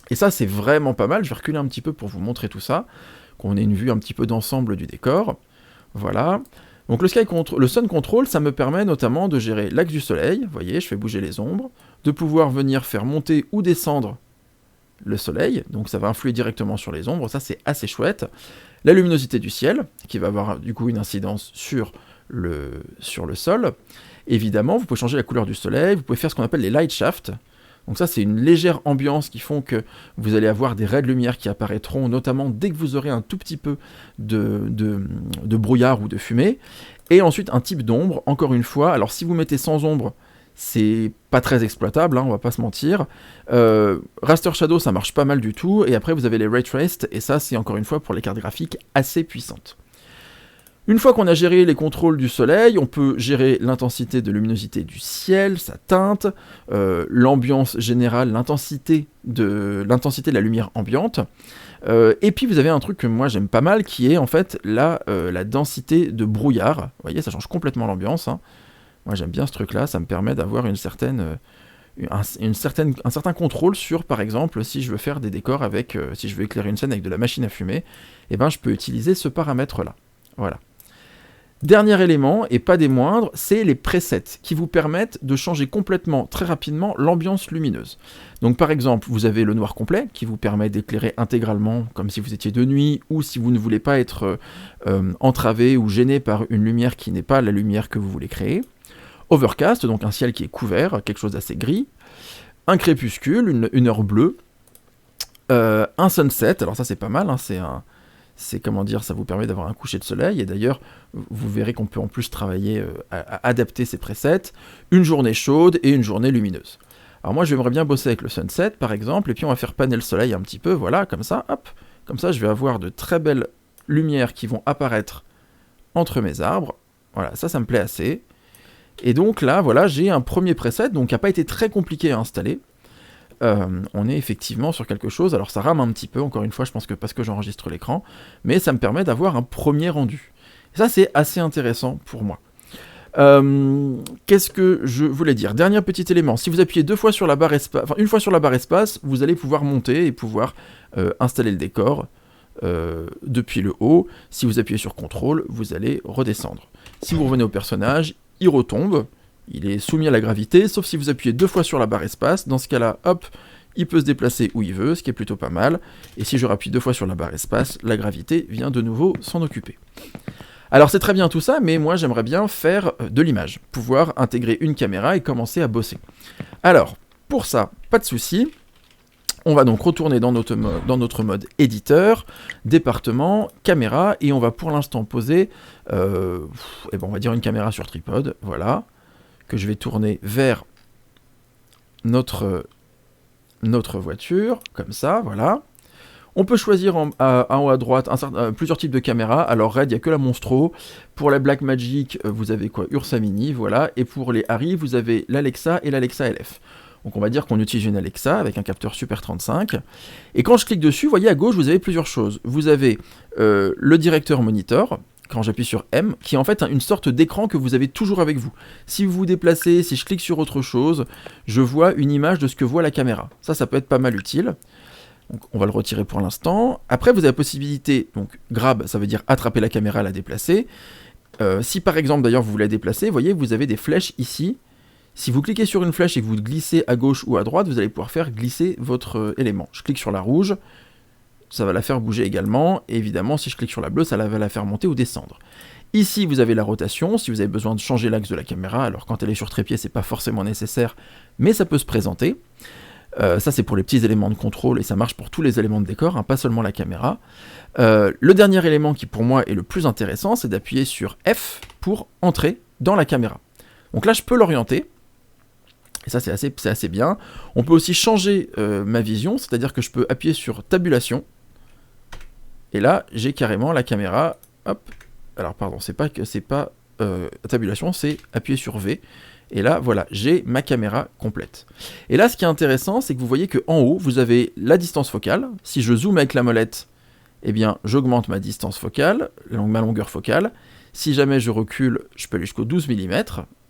Et ça, c'est vraiment pas mal. Je vais reculer un petit peu pour vous montrer tout ça, qu'on ait une vue un petit peu d'ensemble du décor. Voilà. Donc le Sun Control, ça me permet notamment de gérer l'axe du soleil, vous voyez, je fais bouger les ombres, de pouvoir venir faire monter ou descendre le soleil, donc ça va influer directement sur les ombres, ça c'est assez chouette. La luminosité du ciel, qui va avoir du coup une incidence sur le sol. Évidemment, vous pouvez changer la couleur du soleil, vous pouvez faire ce qu'on appelle les light shafts. Donc ça, c'est une légère ambiance qui font que vous allez avoir des raies de lumière qui apparaîtront, notamment dès que vous aurez un tout petit peu de brouillard ou de fumée. Et ensuite, un type d'ombre, encore une fois. Alors, si vous mettez sans ombre, c'est pas très exploitable, hein, on va pas se mentir. Raster Shadow, ça marche pas mal du tout. Et après, vous avez les Ray Traced, et ça, c'est encore une fois pour les cartes graphiques assez puissantes. Une fois qu'on a géré les contrôles du soleil, on peut gérer l'intensité de luminosité du ciel, sa teinte, l'ambiance générale, l'intensité de la lumière ambiante. Et puis vous avez un truc que moi j'aime pas mal, qui est en fait la densité de brouillard. Vous voyez, ça change complètement l'ambiance. Hein. Moi j'aime bien ce truc-là, ça me permet d'avoir un certain contrôle sur, par exemple, si je veux faire des décors avec, si je veux éclairer une scène avec de la machine à fumer, et ben je peux utiliser ce paramètre-là. Voilà. Dernier élément, et pas des moindres, c'est les presets, qui vous permettent de changer complètement, très rapidement, l'ambiance lumineuse. Donc par exemple, vous avez le noir complet, qui vous permet d'éclairer intégralement, comme si vous étiez de nuit, ou si vous ne voulez pas être entravé ou gêné par une lumière qui n'est pas la lumière que vous voulez créer. Overcast, donc un ciel qui est couvert, quelque chose d'assez gris. Un crépuscule, une heure bleue. Un sunset, alors ça c'est pas mal, hein, c'est comment dire, ça vous permet d'avoir un coucher de soleil, et d'ailleurs, vous verrez qu'on peut en plus travailler à adapter ces presets, une journée chaude et une journée lumineuse. Alors moi, j'aimerais bien bosser avec le sunset, par exemple, et puis on va faire panel soleil un petit peu, voilà, comme ça, hop, comme ça, je vais avoir de très belles lumières qui vont apparaître entre mes arbres, voilà, ça me plaît assez, et donc là, voilà, j'ai un premier preset, donc qui n'a pas été très compliqué à installer. On est effectivement sur quelque chose, alors ça rame un petit peu, encore une fois, je pense que parce que j'enregistre l'écran, mais ça me permet d'avoir un premier rendu. Et ça, c'est assez intéressant pour moi. Qu'est-ce que je voulais dire? Dernier petit élément, si vous appuyez deux fois sur la barre espace, enfin une fois sur la barre espace, vous allez pouvoir monter et pouvoir installer le décor depuis le haut. Si vous appuyez sur CTRL, vous allez redescendre. Si vous revenez au personnage, il retombe, il est soumis à la gravité, sauf si vous appuyez deux fois sur la barre espace. Dans ce cas-là, hop, il peut se déplacer où il veut, ce qui est plutôt pas mal. Et si je rappuie deux fois sur la barre espace, la gravité vient de nouveau s'en occuper. Alors c'est très bien tout ça, mais moi j'aimerais bien faire de l'image, pouvoir intégrer une caméra et commencer à bosser. Alors, pour ça, pas de souci. On va donc retourner dans notre mode éditeur, département, caméra, et on va pour l'instant poser, on va dire une caméra sur tripode, voilà, que je vais tourner vers notre voiture, comme ça, voilà. On peut choisir en haut à droite plusieurs types de caméras. Alors Red, il n'y a que la Monstro. Pour la Blackmagic, vous avez quoi? Ursa Mini, voilà. Et pour les Harry, vous avez l'Alexa et l'Alexa LF. Donc on va dire qu'on utilise une Alexa avec un capteur Super 35. Et quand je clique dessus, vous voyez à gauche, vous avez plusieurs choses. Vous avez le directeur monitor, quand j'appuie sur M, qui est en fait une sorte d'écran que vous avez toujours avec vous. Si vous vous déplacez, si je clique sur autre chose, je vois une image de ce que voit la caméra. Ça peut être pas mal utile. Donc on va le retirer pour l'instant. Après, vous avez la possibilité, donc grab, ça veut dire attraper la caméra, la déplacer. Si par exemple, d'ailleurs, vous la déplacez, vous voyez, vous avez des flèches ici. Si vous cliquez sur une flèche et que vous glissez à gauche ou à droite, vous allez pouvoir faire glisser votre élément. Je clique sur la rouge, ça va la faire bouger également. Et évidemment, si je clique sur la bleue, ça va la faire monter ou descendre. Ici, vous avez la rotation, si vous avez besoin de changer l'axe de la caméra. Alors quand elle est sur trépied, c'est pas forcément nécessaire, mais ça peut se présenter. Ça c'est pour les petits éléments de contrôle et ça marche pour tous les éléments de décor, hein, pas seulement la caméra. Le dernier élément qui pour moi est le plus intéressant, c'est d'appuyer sur F pour entrer dans la caméra. Donc là je peux l'orienter, et ça c'est assez bien. On peut aussi changer ma vision, c'est-à-dire que je peux appuyer sur tabulation, et là j'ai carrément la caméra, hop, alors pardon, c'est pas tabulation, c'est appuyer sur V. Et là, voilà, j'ai ma caméra complète. Et là, ce qui est intéressant, c'est que vous voyez qu'en haut, vous avez la distance focale. Si je zoome avec la molette, eh bien, j'augmente ma distance focale, ma longueur focale. Si jamais je recule, je peux aller jusqu'au 12 mm.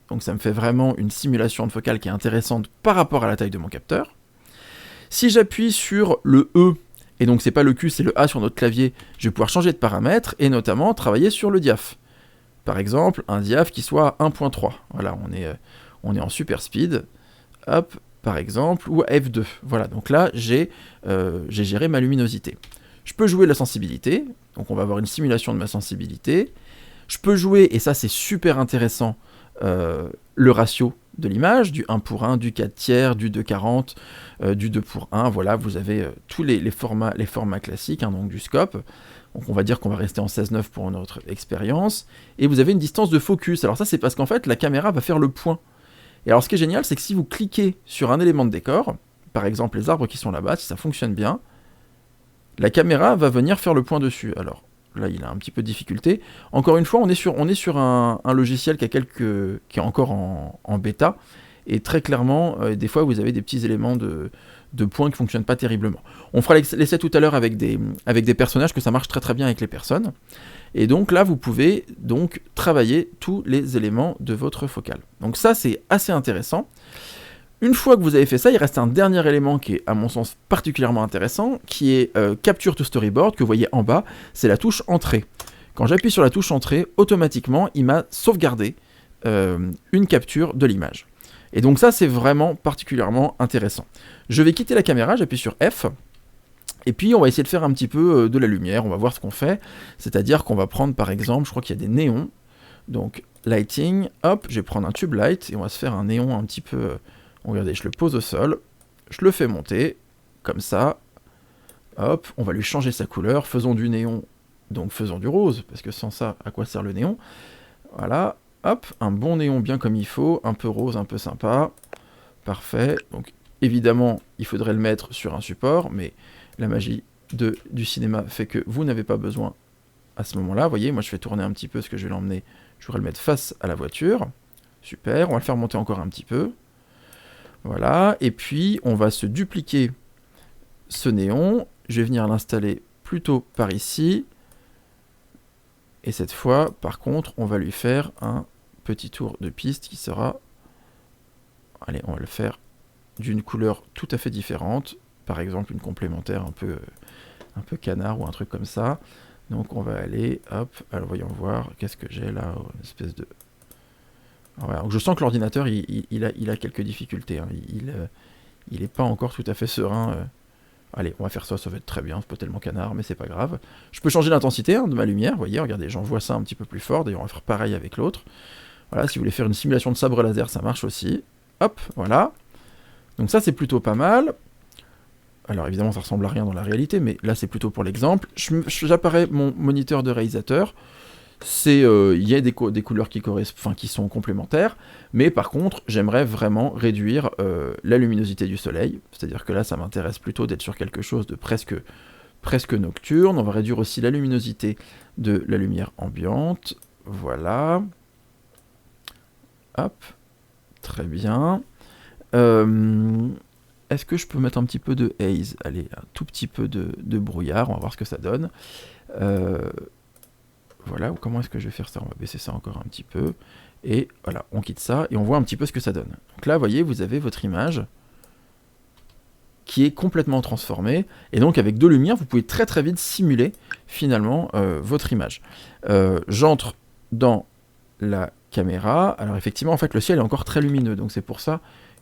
Donc ça me fait vraiment une simulation de focale qui est intéressante par rapport à la taille de mon capteur. Si j'appuie sur le E, et donc c'est pas le Q, c'est le A sur notre clavier, je vais pouvoir changer de paramètres et notamment travailler sur le diaph. Par exemple, un diaph qui soit à 1.3. Voilà, on est en super speed. Hop, par exemple, ou à F2. Voilà, donc là, j'ai géré ma luminosité. Je peux jouer la sensibilité. Donc on va avoir une simulation de ma sensibilité. Je peux jouer, et ça c'est super intéressant, le ratio de l'image, du 1 pour 1, du 4 tiers, du 2,40, du 2 pour 1. Voilà, vous avez tous les formats classiques, hein, donc du scope. Donc on va dire qu'on va rester en 16:9 pour notre expérience. Et vous avez une distance de focus. Alors ça c'est parce qu'en fait la caméra va faire le point. Et alors ce qui est génial c'est que si vous cliquez sur un élément de décor, par exemple les arbres qui sont là-bas, si ça fonctionne bien, la caméra va venir faire le point dessus. Alors là il a un petit peu de difficulté. Encore une fois on est sur un logiciel qui est encore en bêta. Et très clairement, des fois vous avez des petits éléments de points qui ne fonctionnent pas terriblement. On fera l'essai tout à l'heure avec des personnages, que ça marche très très bien avec les personnes. Et donc là, vous pouvez donc travailler tous les éléments de votre focale. Donc ça, c'est assez intéressant. Une fois que vous avez fait ça, il reste un dernier élément qui est, à mon sens, particulièrement intéressant, qui est Capture to Storyboard, que vous voyez en bas, c'est la touche Entrée. Quand j'appuie sur la touche Entrée, automatiquement, il m'a sauvegardé une capture de l'image. Et donc ça, c'est vraiment particulièrement intéressant. Je vais quitter la caméra, j'appuie sur F, et puis on va essayer de faire un petit peu de la lumière, on va voir ce qu'on fait, c'est-à-dire qu'on va prendre par exemple, je crois qu'il y a des néons, donc lighting, hop, je vais prendre un tube light, et on va se faire un néon un petit peu, regardez, je le pose au sol, je le fais monter, comme ça, hop, on va lui changer sa couleur, faisons du néon, donc faisons du rose, parce que sans ça, à quoi sert le néon? Voilà. Hop, un bon néon bien comme il faut, un peu rose, un peu sympa. Parfait. Donc évidemment, il faudrait le mettre sur un support, mais la magie du cinéma fait que vous n'avez pas besoin à ce moment-là. Vous voyez, moi je fais tourner un petit peu ce que je vais l'emmener. Je voudrais le mettre face à la voiture. Super, on va le faire monter encore un petit peu. Voilà, et puis on va se dupliquer ce néon. Je vais venir l'installer plutôt par ici. Et cette fois, par contre, on va lui faire un petit tour de piste qui sera... Allez, on va le faire d'une couleur tout à fait différente. Par exemple, une complémentaire un peu canard ou un truc comme ça. Donc on va aller, hop, alors voyons voir, qu'est-ce que j'ai là, une espèce de... Voilà, donc je sens que l'ordinateur, il a quelques difficultés, hein. Il est pas encore tout à fait serein. Allez, on va faire ça, ça va être très bien, c'est pas tellement canard, mais c'est pas grave. Je peux changer l'intensité de ma lumière, vous voyez, regardez, j'envoie ça un petit peu plus fort, d'ailleurs on va faire pareil avec l'autre. Voilà, si vous voulez faire une simulation de sabre laser, ça marche aussi. Hop, voilà. Donc ça, c'est plutôt pas mal. Alors évidemment, ça ressemble à rien dans la réalité, mais là, c'est plutôt pour l'exemple. J'apparais mon moniteur de réalisateur. Il y a des couleurs qui sont complémentaires, mais par contre, j'aimerais vraiment réduire la luminosité du soleil. C'est-à-dire que là, ça m'intéresse plutôt d'être sur quelque chose de presque nocturne. On va réduire aussi la luminosité de la lumière ambiante. Voilà. Hop. Très bien. Est-ce que je peux mettre un petit peu de haze? Allez, un tout petit peu de brouillard, on va voir ce que ça donne. Voilà, comment est-ce que je vais faire ça? On va baisser ça encore un petit peu. Et voilà, on quitte ça et on voit un petit peu ce que ça donne. Donc là, vous voyez, vous avez votre image qui est complètement transformée. Et donc, avec deux lumières, vous pouvez très très vite simuler finalement votre image. J'entre dans la caméra. Alors effectivement, en fait, le ciel est encore très lumineux. Donc c'est pour ça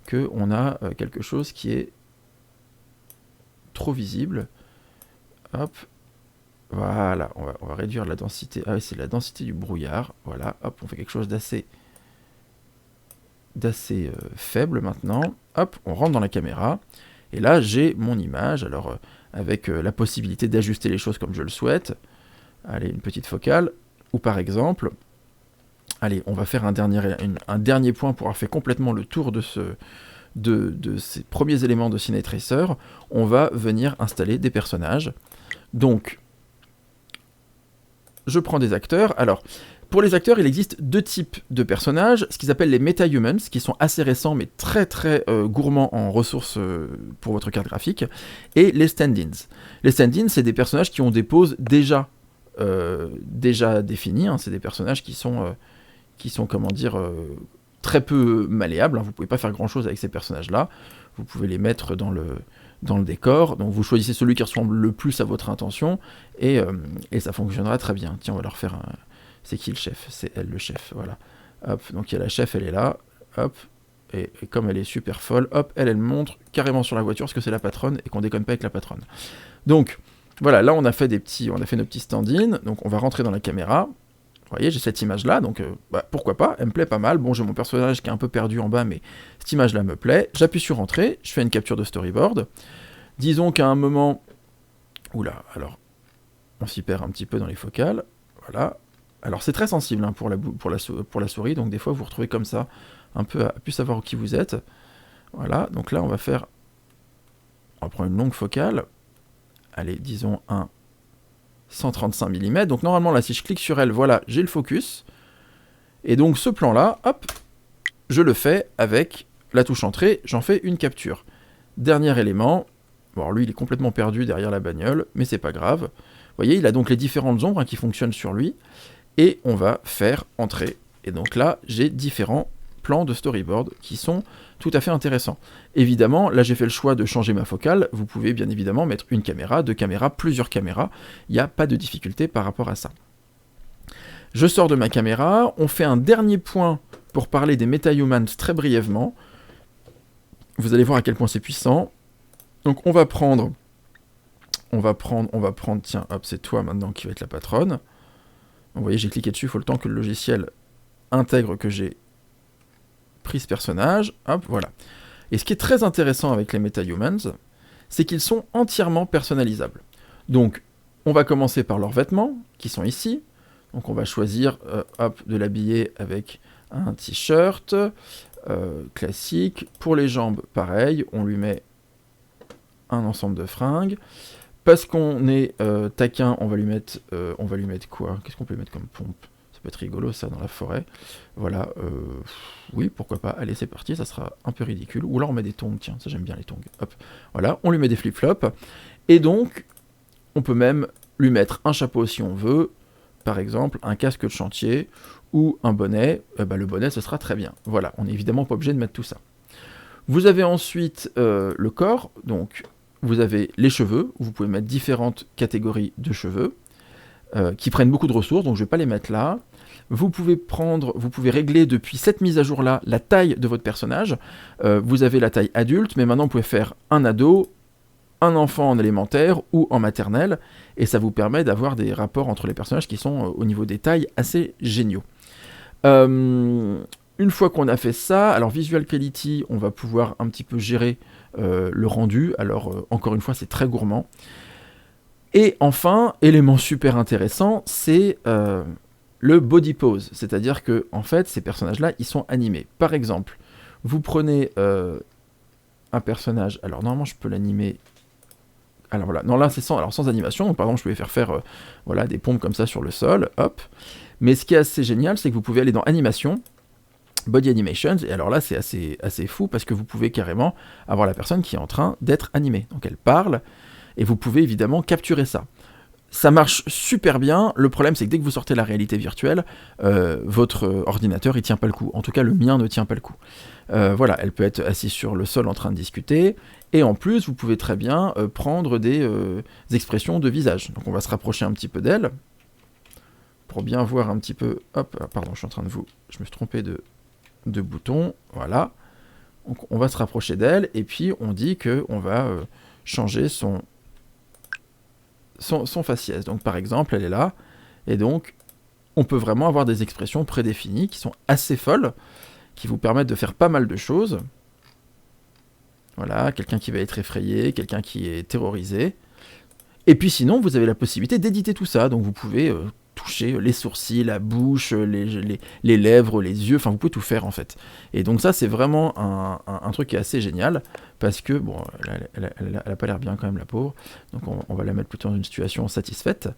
qu'on a quelque chose qui est trop visible. Hop. Voilà, on va réduire la densité. Ah oui, c'est la densité du brouillard. Voilà, hop, on fait quelque chose d'assez faible maintenant. Hop, on rentre dans la caméra. Et là, j'ai mon image. Alors, avec la possibilité d'ajuster les choses comme je le souhaite. Allez, une petite focale. Ou par exemple... Allez, on va faire un dernier point pour avoir fait complètement le tour de ces premiers éléments de CineTracer. On va venir installer des personnages. Donc, je prends des acteurs. Alors, pour les acteurs, il existe deux types de personnages, ce qu'ils appellent les MetaHumans, qui sont assez récents, mais très très gourmands en ressources pour votre carte graphique, et les stand-ins. Les stand-ins, c'est des personnages qui ont des poses déjà définies, hein. C'est des personnages qui sont comment dire, très peu malléables, hein. Vous ne pouvez pas faire grand-chose avec ces personnages-là. Vous pouvez les mettre dans le décor. Donc vous choisissez celui qui ressemble le plus à votre intention, et ça fonctionnera très bien. Tiens, on va leur faire un... C'est qui le chef? C'est elle, le chef, voilà. Hop, donc il y a la chef, elle est là, hop, et comme elle est super folle, hop, elle montre carrément sur la voiture parce que c'est la patronne, et qu'on déconne pas avec la patronne. Donc, voilà, là on a fait nos petits stand-in, donc on va rentrer dans la caméra. Vous voyez, j'ai cette image-là, donc pourquoi pas, elle me plaît pas mal. Bon, j'ai mon personnage qui est un peu perdu en bas, mais cette image-là me plaît. J'appuie sur Entrée, je fais une capture de storyboard. Disons qu'à un moment... Oula, alors, on s'y perd un petit peu dans les focales. Voilà. Alors, c'est très sensible, hein, pour la souris, donc des fois, vous vous retrouvez comme ça, un peu à plus savoir qui vous êtes. Voilà, donc là, on va prendre une longue focale. Allez, disons un 135 mm. Donc normalement, là, si je clique sur elle, voilà, j'ai le focus. Et donc ce plan-là, hop, je le fais avec la touche Entrée, j'en fais une capture. Dernier élément, bon, alors lui, il est complètement perdu derrière la bagnole, mais c'est pas grave. Vous voyez, il a donc les différentes ombres, hein, qui fonctionnent sur lui. Et on va faire Entrée. Et donc là, j'ai différents plans de storyboard qui sont tout à fait intéressants. Évidemment, là j'ai fait le choix de changer ma focale, vous pouvez bien évidemment mettre une caméra, deux caméras, plusieurs caméras, il n'y a pas de difficulté par rapport à ça. Je sors de ma caméra, on fait un dernier point pour parler des MetaHumans très brièvement. Vous allez voir à quel point c'est puissant. Donc on va prendre, tiens, hop, c'est toi maintenant qui va être la patronne. Vous voyez, j'ai cliqué dessus, il faut le temps que le logiciel intègre que j'ai pris ce personnage, hop, voilà. Et ce qui est très intéressant avec les MetaHumans, c'est qu'ils sont entièrement personnalisables. Donc, on va commencer par leurs vêtements, qui sont ici. Donc on va choisir, hop, de l'habiller avec un t-shirt classique. Pour les jambes, pareil, on lui met un ensemble de fringues. Parce qu'on est taquin, on va lui mettre quoi? Qu'est-ce qu'on peut lui mettre comme pompe? Ça peut être rigolo, ça, dans la forêt. Voilà, oui, pourquoi pas. Allez, c'est parti, ça sera un peu ridicule. Ou là, on met des tongs, tiens, ça j'aime bien les tongs. Hop, voilà, on lui met des flip-flops. Et donc, on peut même lui mettre un chapeau si on veut, par exemple, un casque de chantier, ou un bonnet, le bonnet ce sera très bien. Voilà, on n'est évidemment pas obligé de mettre tout ça. Vous avez ensuite le corps, donc vous avez les cheveux, vous pouvez mettre différentes catégories de cheveux, qui prennent beaucoup de ressources, donc je ne vais pas les mettre là. Vous pouvez régler depuis cette mise à jour-là la taille de votre personnage. Vous avez la taille adulte, mais maintenant vous pouvez faire un ado, un enfant en élémentaire ou en maternelle, et ça vous permet d'avoir des rapports entre les personnages qui sont au niveau des tailles assez géniaux. Une fois qu'on a fait ça, alors Visual Quality, on va pouvoir un petit peu gérer le rendu, alors encore une fois c'est très gourmand. Et enfin, élément super intéressant, c'est le body pose, c'est-à-dire que en fait ces personnages-là ils sont animés. Par exemple, vous prenez un personnage, alors normalement je peux l'animer. Alors voilà, non là c'est sans animation, donc par exemple je pouvais faire voilà, des pompes comme ça sur le sol, hop. Mais ce qui est assez génial, c'est que vous pouvez aller dans Animation, Body Animations, et alors là c'est assez fou parce que vous pouvez carrément avoir la personne qui est en train d'être animée. Donc elle parle, et vous pouvez évidemment capturer ça. Ça marche super bien, le problème c'est que dès que vous sortez la réalité virtuelle, votre ordinateur il tient pas le coup, en tout cas le mien ne tient pas le coup. Voilà, elle peut être assise sur le sol en train de discuter, et en plus vous pouvez très bien prendre des expressions de visage. Donc on va se rapprocher un petit peu d'elle, pour bien voir un petit peu, hop, pardon je me suis trompé de bouton, voilà. Donc on va se rapprocher d'elle, et puis on dit qu'on va changer son faciès. Donc par exemple, elle est là, et donc on peut vraiment avoir des expressions prédéfinies qui sont assez folles, qui vous permettent de faire pas mal de choses. Voilà, quelqu'un qui va être effrayé, quelqu'un qui est terrorisé. Et puis sinon, vous avez la possibilité d'éditer tout ça, donc vous pouvez toucher les sourcils, la bouche, les lèvres, les yeux, enfin vous pouvez tout faire en fait. Et donc ça c'est vraiment un truc qui est assez génial, parce que, bon, elle a pas l'air bien quand même la pauvre, donc on va la mettre plutôt dans une situation satisfaite.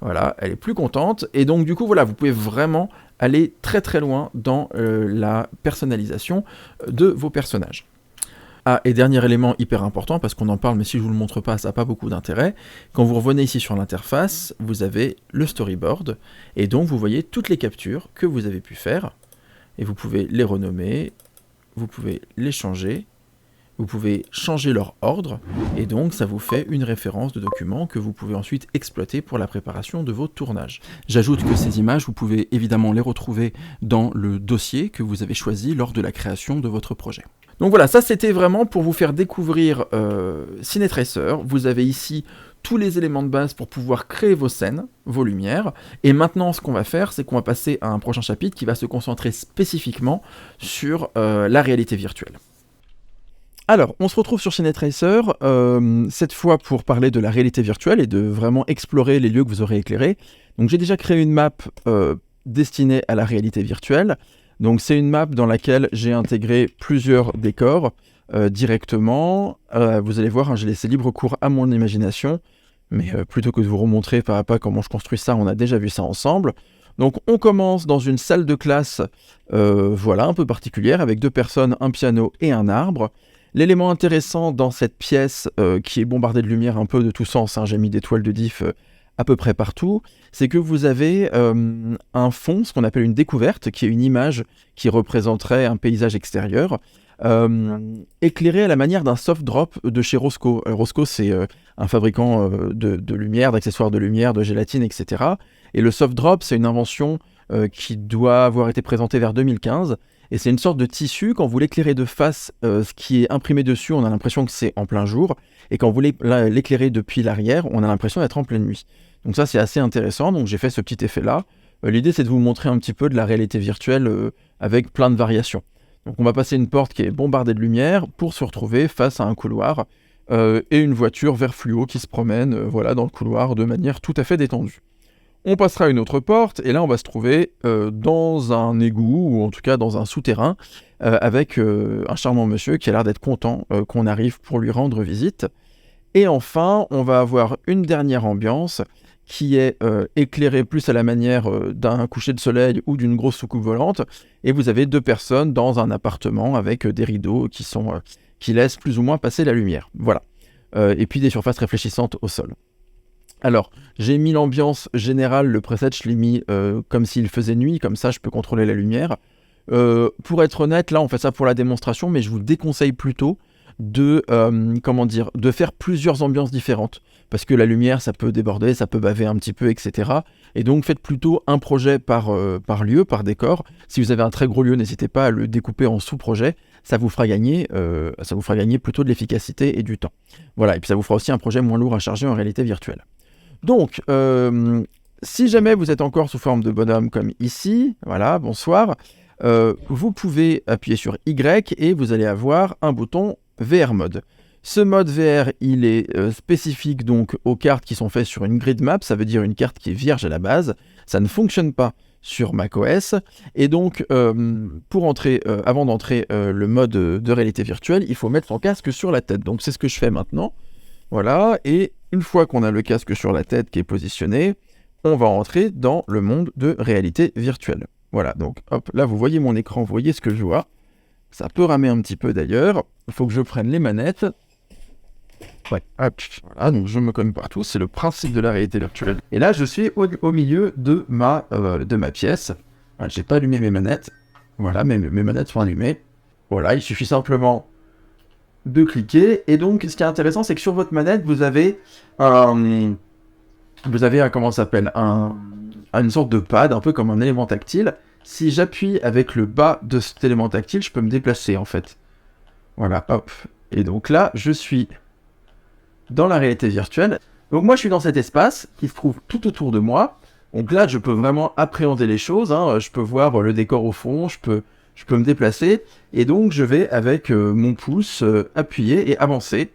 Voilà, elle est plus contente, et donc du coup voilà, vous pouvez vraiment aller très très loin dans la personnalisation de vos personnages. Ah, et dernier élément hyper important, parce qu'on en parle, mais si je vous le montre pas, ça n'a pas beaucoup d'intérêt. Quand vous revenez ici sur l'interface, vous avez le storyboard, et donc vous voyez toutes les captures que vous avez pu faire, et vous pouvez les renommer, vous pouvez les changer, vous pouvez changer leur ordre, et donc ça vous fait une référence de document que vous pouvez ensuite exploiter pour la préparation de vos tournages. J'ajoute que ces images, vous pouvez évidemment les retrouver dans le dossier que vous avez choisi lors de la création de votre projet. Donc voilà, ça c'était vraiment pour vous faire découvrir Cinetracer. Vous avez ici tous les éléments de base pour pouvoir créer vos scènes, vos lumières, et maintenant ce qu'on va faire, c'est qu'on va passer à un prochain chapitre qui va se concentrer spécifiquement sur la réalité virtuelle. Alors, on se retrouve sur Cinetracer, cette fois pour parler de la réalité virtuelle et de vraiment explorer les lieux que vous aurez éclairés. Donc j'ai déjà créé une map destinée à la réalité virtuelle. Donc c'est une map dans laquelle j'ai intégré plusieurs décors directement. Vous allez voir, hein, j'ai laissé libre cours à mon imagination, mais plutôt que de vous remontrer pas à pas comment je construis ça, on a déjà vu ça ensemble. Donc on commence dans une salle de classe, voilà, un peu particulière, avec 2 personnes, un piano et un arbre. L'élément intéressant dans cette pièce, qui est bombardée de lumière un peu de tous sens, hein, j'ai mis des toiles de diff à peu près partout, c'est que vous avez un fond, ce qu'on appelle une découverte, qui est une image qui représenterait un paysage extérieur, éclairé à la manière d'un soft drop de chez Rosco. Rosco, c'est un fabricant de lumière, d'accessoires de lumière, de gélatine, etc. Et le soft drop, c'est une invention qui doit avoir été présentée vers 2015, et c'est une sorte de tissu, quand vous l'éclairez de face, ce qui est imprimé dessus, on a l'impression que c'est en plein jour, et quand vous l'éclairez depuis l'arrière, on a l'impression d'être en pleine nuit. Donc ça c'est assez intéressant, donc j'ai fait ce petit effet-là. L'idée c'est de vous montrer un petit peu de la réalité virtuelle avec plein de variations. Donc on va passer une porte qui est bombardée de lumière pour se retrouver face à un couloir et une voiture vert fluo qui se promène voilà, dans le couloir de manière tout à fait détendue. On passera à une autre porte, et là on va se trouver dans un égout, ou en tout cas dans un souterrain, avec un charmant monsieur qui a l'air d'être content qu'on arrive pour lui rendre visite. Et enfin, on va avoir une dernière ambiance qui est éclairée plus à la manière d'un coucher de soleil ou d'une grosse soucoupe volante, et vous avez 2 personnes dans un appartement avec des rideaux qui laissent plus ou moins passer la lumière. Voilà. Et puis des surfaces réfléchissantes au sol. Alors, j'ai mis l'ambiance générale, le preset, je l'ai mis comme s'il faisait nuit, comme ça je peux contrôler la lumière. Pour être honnête, là on fait ça pour la démonstration, mais je vous déconseille plutôt de, de faire plusieurs ambiances différentes. Parce que la lumière, ça peut déborder, ça peut baver un petit peu, etc. Et donc faites plutôt un projet par lieu, par décor. Si vous avez un très gros lieu, n'hésitez pas à le découper en sous-projets. Ça vous fera gagner plutôt de l'efficacité et du temps. Voilà, et puis ça vous fera aussi un projet moins lourd à charger en réalité virtuelle. Donc, si jamais vous êtes encore sous forme de bonhomme comme ici, voilà, bonsoir, vous pouvez appuyer sur Y et vous allez avoir un bouton VR Mode. Ce mode VR, il est spécifique donc aux cartes qui sont faites sur une grid map, ça veut dire une carte qui est vierge à la base. Ça ne fonctionne pas sur macOS. Et donc, avant d'entrer le mode de réalité virtuelle, il faut mettre son casque sur la tête. Donc, c'est ce que je fais maintenant. Voilà, et une fois qu'on a le casque sur la tête qui est positionné, on va entrer dans le monde de réalité virtuelle. Voilà, donc hop, là vous voyez mon écran, vous voyez ce que je vois. Ça peut ramer un petit peu d'ailleurs. Il faut que je prenne les manettes. Ouais, hop, voilà, donc je me connais partout, c'est le principe de la réalité virtuelle. Et là, je suis au milieu de ma pièce. Voilà, j'ai pas allumé mes manettes. Voilà, mes manettes sont allumées. Voilà, il suffit simplement de cliquer. Et donc, ce qui est intéressant, c'est que sur votre manette, vous avez comment ça s'appelle, une sorte de pad, un peu comme un élément tactile. Si j'appuie avec le bas de cet élément tactile, je peux me déplacer en fait. Voilà, hop. Et donc là, je suis dans la réalité virtuelle. Donc moi, je suis dans cet espace qui se trouve tout autour de moi. Donc là, je peux vraiment appréhender les choses. Hein. Je peux voir le décor au fond, je peux me déplacer. Et donc, je vais avec mon pouce appuyer et avancer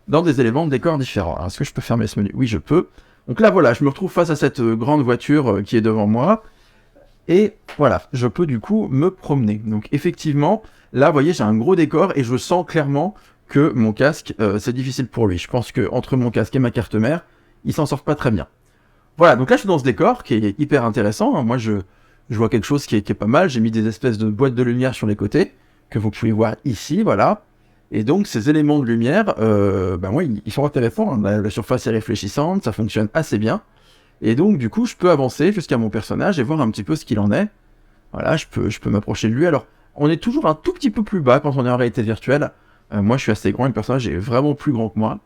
dans des éléments de décor différents. Alors, est-ce que je peux fermer ce menu? Oui, je peux. Donc là, voilà, je me retrouve face à cette grande voiture qui est devant moi. Et voilà, je peux du coup me promener. Donc effectivement, là, vous voyez, j'ai un gros décor et je sens clairement que mon casque, c'est difficile pour lui. Je pense que entre mon casque et ma carte mère, il s'en sort pas très bien. Voilà, donc là, je suis dans ce décor qui est hyper intéressant. Moi, je vois quelque chose qui est pas mal. J'ai mis des espèces de boîtes de lumière sur les côtés, que vous pouvez voir ici, voilà. Et donc, ces éléments de lumière, ils sont intéressants. La surface est réfléchissante, ça fonctionne assez bien. Et donc, du coup, je peux avancer jusqu'à mon personnage et voir un petit peu ce qu'il en est. Voilà, je peux m'approcher de lui. Alors, on est toujours un tout petit peu plus bas quand on est en réalité virtuelle. Moi, je suis assez grand, le personnage est vraiment plus grand que moi.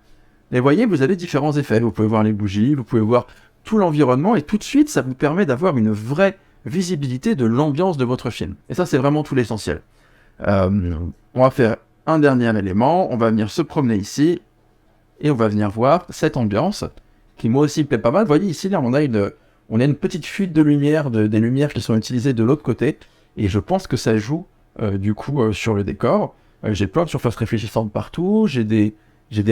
Et vous voyez, vous avez différents effets. Vous pouvez voir les bougies, vous pouvez voir tout l'environnement, et tout de suite, ça vous permet d'avoir une vraie visibilité de l'ambiance de votre film. Et ça, c'est vraiment tout l'essentiel. On va faire un dernier élément. On va venir se promener ici, et on va venir voir cette ambiance, qui moi aussi me plaît pas mal. Vous voyez ici, là, on a une petite fuite de lumière, des lumières qui sont utilisées de l'autre côté, et je pense que ça joue sur le décor. J'ai plein de surfaces réfléchissantes partout, j'ai des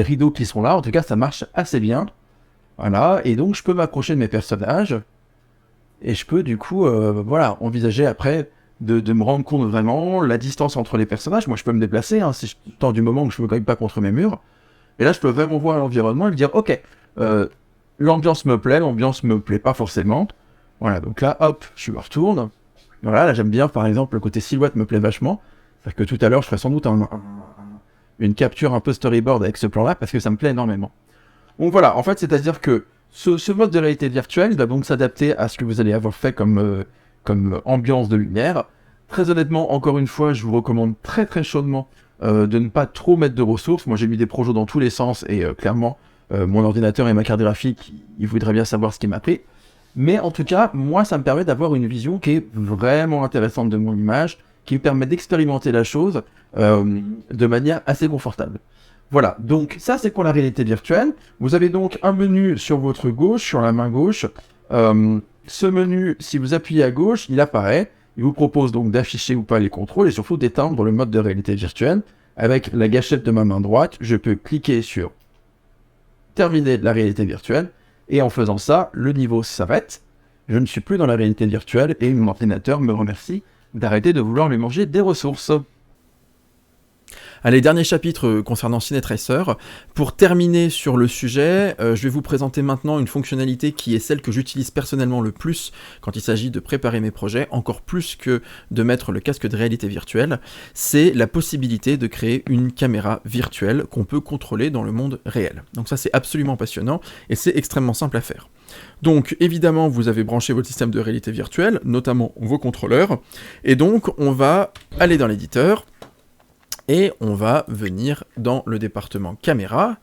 rideaux qui sont là, en tout cas ça marche assez bien. Voilà, et donc je peux m'approcher de mes personnages, et je peux du coup envisager après de me rendre compte vraiment la distance entre les personnages. Moi je peux me déplacer, hein, si tant du moment que je me cogne pas contre mes murs. Et là je peux vraiment voir l'environnement et me dire ok, l'ambiance me plaît pas forcément. Voilà, donc là hop, je me retourne. Voilà, là j'aime bien par exemple le côté silhouette me plaît vachement. C'est-à-dire que tout à l'heure je ferai sans doute une capture un peu storyboard avec ce plan-là parce que ça me plaît énormément. Donc voilà, en fait c'est-à-dire que ce mode de réalité virtuelle va donc s'adapter à ce que vous allez avoir fait comme ambiance de lumière. Très honnêtement, encore une fois, je vous recommande très très chaudement de ne pas trop mettre de ressources. Moi j'ai mis des projets dans tous les sens et clairement mon ordinateur et ma carte graphique, ils voudraient bien savoir ce qui m'a pris. Mais en tout cas, moi ça me permet d'avoir une vision qui est vraiment intéressante de mon image, qui me permet d'expérimenter la chose de manière assez confortable. Voilà, donc ça c'est pour la réalité virtuelle. Vous avez donc un menu sur votre gauche, sur la main gauche. Ce menu, si vous appuyez à gauche, il apparaît. Il vous propose donc d'afficher ou pas les contrôles et surtout d'éteindre le mode de réalité virtuelle. Avec la gâchette de ma main droite, je peux cliquer sur terminer la réalité virtuelle. Et en faisant ça, le niveau s'arrête. Je ne suis plus dans la réalité virtuelle et mon ordinateur me remercie d'arrêter de vouloir lui manger des ressources. Allez, dernier chapitre concernant Cinetracer. Pour terminer sur le sujet, je vais vous présenter maintenant une fonctionnalité qui est celle que j'utilise personnellement le plus quand il s'agit de préparer mes projets, encore plus que de mettre le casque de réalité virtuelle. C'est la possibilité de créer une caméra virtuelle qu'on peut contrôler dans le monde réel. Donc ça, c'est absolument passionnant et c'est extrêmement simple à faire. Donc évidemment, vous avez branché votre système de réalité virtuelle, notamment vos contrôleurs, et donc on va aller dans l'éditeur, et on va venir dans le département caméra.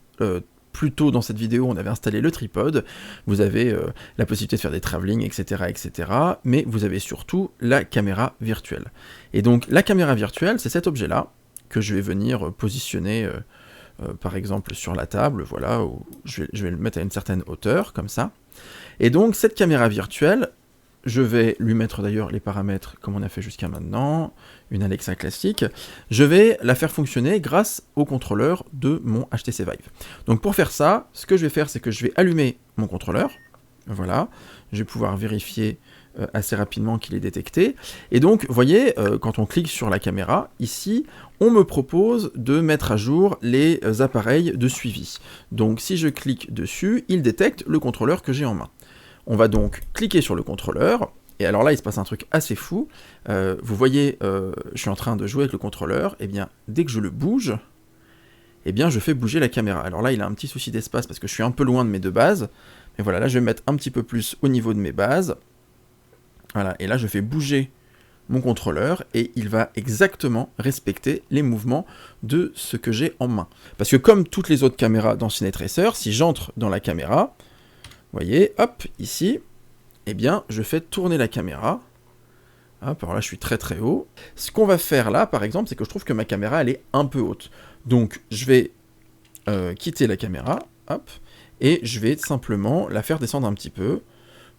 Plus tôt dans cette vidéo, on avait installé le tripode, vous avez la possibilité de faire des travelling, etc., etc., mais vous avez surtout la caméra virtuelle. Et donc la caméra virtuelle, c'est cet objet-là, que je vais venir positionner, par exemple, sur la table, voilà, où je vais le mettre à une certaine hauteur, comme ça. Et donc cette caméra virtuelle, je vais lui mettre d'ailleurs les paramètres comme on a fait jusqu'à maintenant, une Alexa classique, je vais la faire fonctionner grâce au contrôleur de mon HTC Vive. Donc pour faire ça, ce que je vais faire, c'est que je vais allumer mon contrôleur, voilà, je vais pouvoir vérifier assez rapidement qu'il est détecté, et donc, vous voyez, quand on clique sur la caméra, ici, on me propose de mettre à jour les appareils de suivi. Donc si je clique dessus, il détecte le contrôleur que j'ai en main. On va donc cliquer sur le contrôleur, et alors là il se passe un truc assez fou, vous voyez, je suis en train de jouer avec le contrôleur, et bien dès que je le bouge, eh bien je fais bouger la caméra. Alors là il a un petit souci d'espace parce que je suis un peu loin de mes deux bases, mais voilà, là je vais me mettre un petit peu plus au niveau de mes bases, voilà, et là je fais bouger mon contrôleur, et il va exactement respecter les mouvements de ce que j'ai en main. Parce que comme toutes les autres caméras dans Cinetracer, si j'entre dans la caméra, vous voyez, hop, ici, eh bien, je fais tourner la caméra. Hop, alors là, je suis très très haut. Ce qu'on va faire là, par exemple, c'est que je trouve que ma caméra, elle est un peu haute. Donc, je vais quitter la caméra, hop, et je vais simplement la faire descendre un petit peu.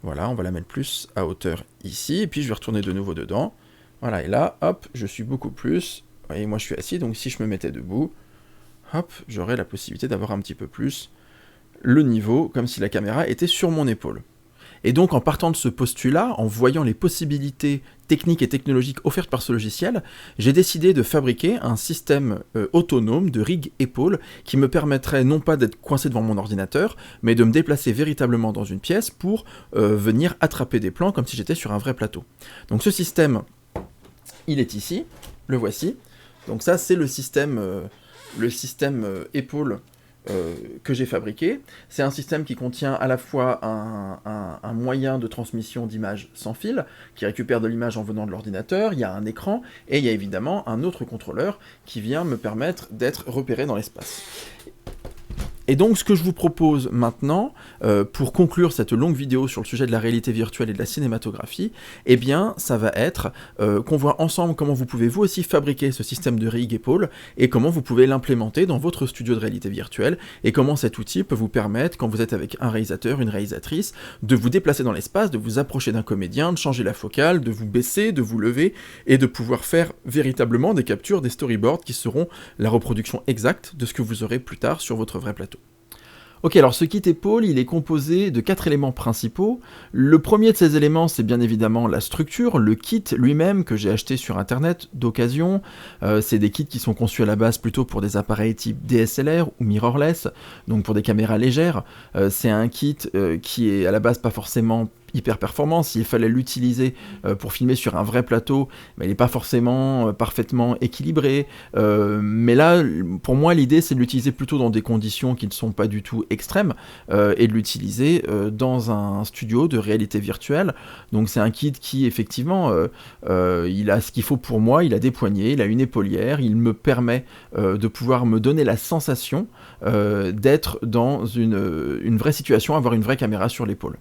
Voilà, on va la mettre plus à hauteur ici, et puis je vais retourner de nouveau dedans. Voilà, et là, hop, je suis beaucoup plus. Vous voyez, moi, je suis assis, donc si je me mettais debout, hop, j'aurais la possibilité d'avoir un petit peu plus le niveau, comme si la caméra était sur mon épaule. Et donc, en partant de ce postulat, en voyant les possibilités techniques et technologiques offertes par ce logiciel, j'ai décidé de fabriquer un système autonome de rig épaule qui me permettrait non pas d'être coincé devant mon ordinateur, mais de me déplacer véritablement dans une pièce pour venir attraper des plans comme si j'étais sur un vrai plateau. Donc ce système, il est ici, le voici. Donc ça, c'est le système épaule que j'ai fabriqué. C'est un système qui contient à la fois un moyen de transmission d'image sans fil, qui récupère de l'image en venant de l'ordinateur, il y a un écran, et il y a évidemment un autre contrôleur qui vient me permettre d'être repéré dans l'espace. Et donc ce que je vous propose maintenant, pour conclure cette longue vidéo sur le sujet de la réalité virtuelle et de la cinématographie, eh bien ça va être qu'on voit ensemble comment vous pouvez vous aussi fabriquer ce système de rig épaule, et comment vous pouvez l'implémenter dans votre studio de réalité virtuelle, et comment cet outil peut vous permettre, quand vous êtes avec un réalisateur, une réalisatrice, de vous déplacer dans l'espace, de vous approcher d'un comédien, de changer la focale, de vous baisser, de vous lever, et de pouvoir faire véritablement des captures, des storyboards qui seront la reproduction exacte de ce que vous aurez plus tard sur votre vrai plateau. Ok, alors ce kit épaule, il est composé de 4 éléments principaux. Le premier de ces éléments, c'est bien évidemment la structure, le kit lui-même que j'ai acheté sur internet d'occasion. C'est des kits qui sont conçus à la base plutôt pour des appareils type DSLR ou mirrorless, donc pour des caméras légères. C'est un kit qui est à la base pas forcément hyper performant. S'il fallait l'utiliser pour filmer sur un vrai plateau, mais il n'est pas forcément parfaitement équilibré. Mais là, pour moi, l'idée, c'est de l'utiliser plutôt dans des conditions qui ne sont pas du tout extrêmes, et de l'utiliser dans un studio de réalité virtuelle. Donc c'est un kit qui, effectivement, il a ce qu'il faut pour moi, il a des poignées, il a une épaulière, il me permet de pouvoir me donner la sensation d'être dans une vraie situation, avoir une vraie caméra sur l'épaule.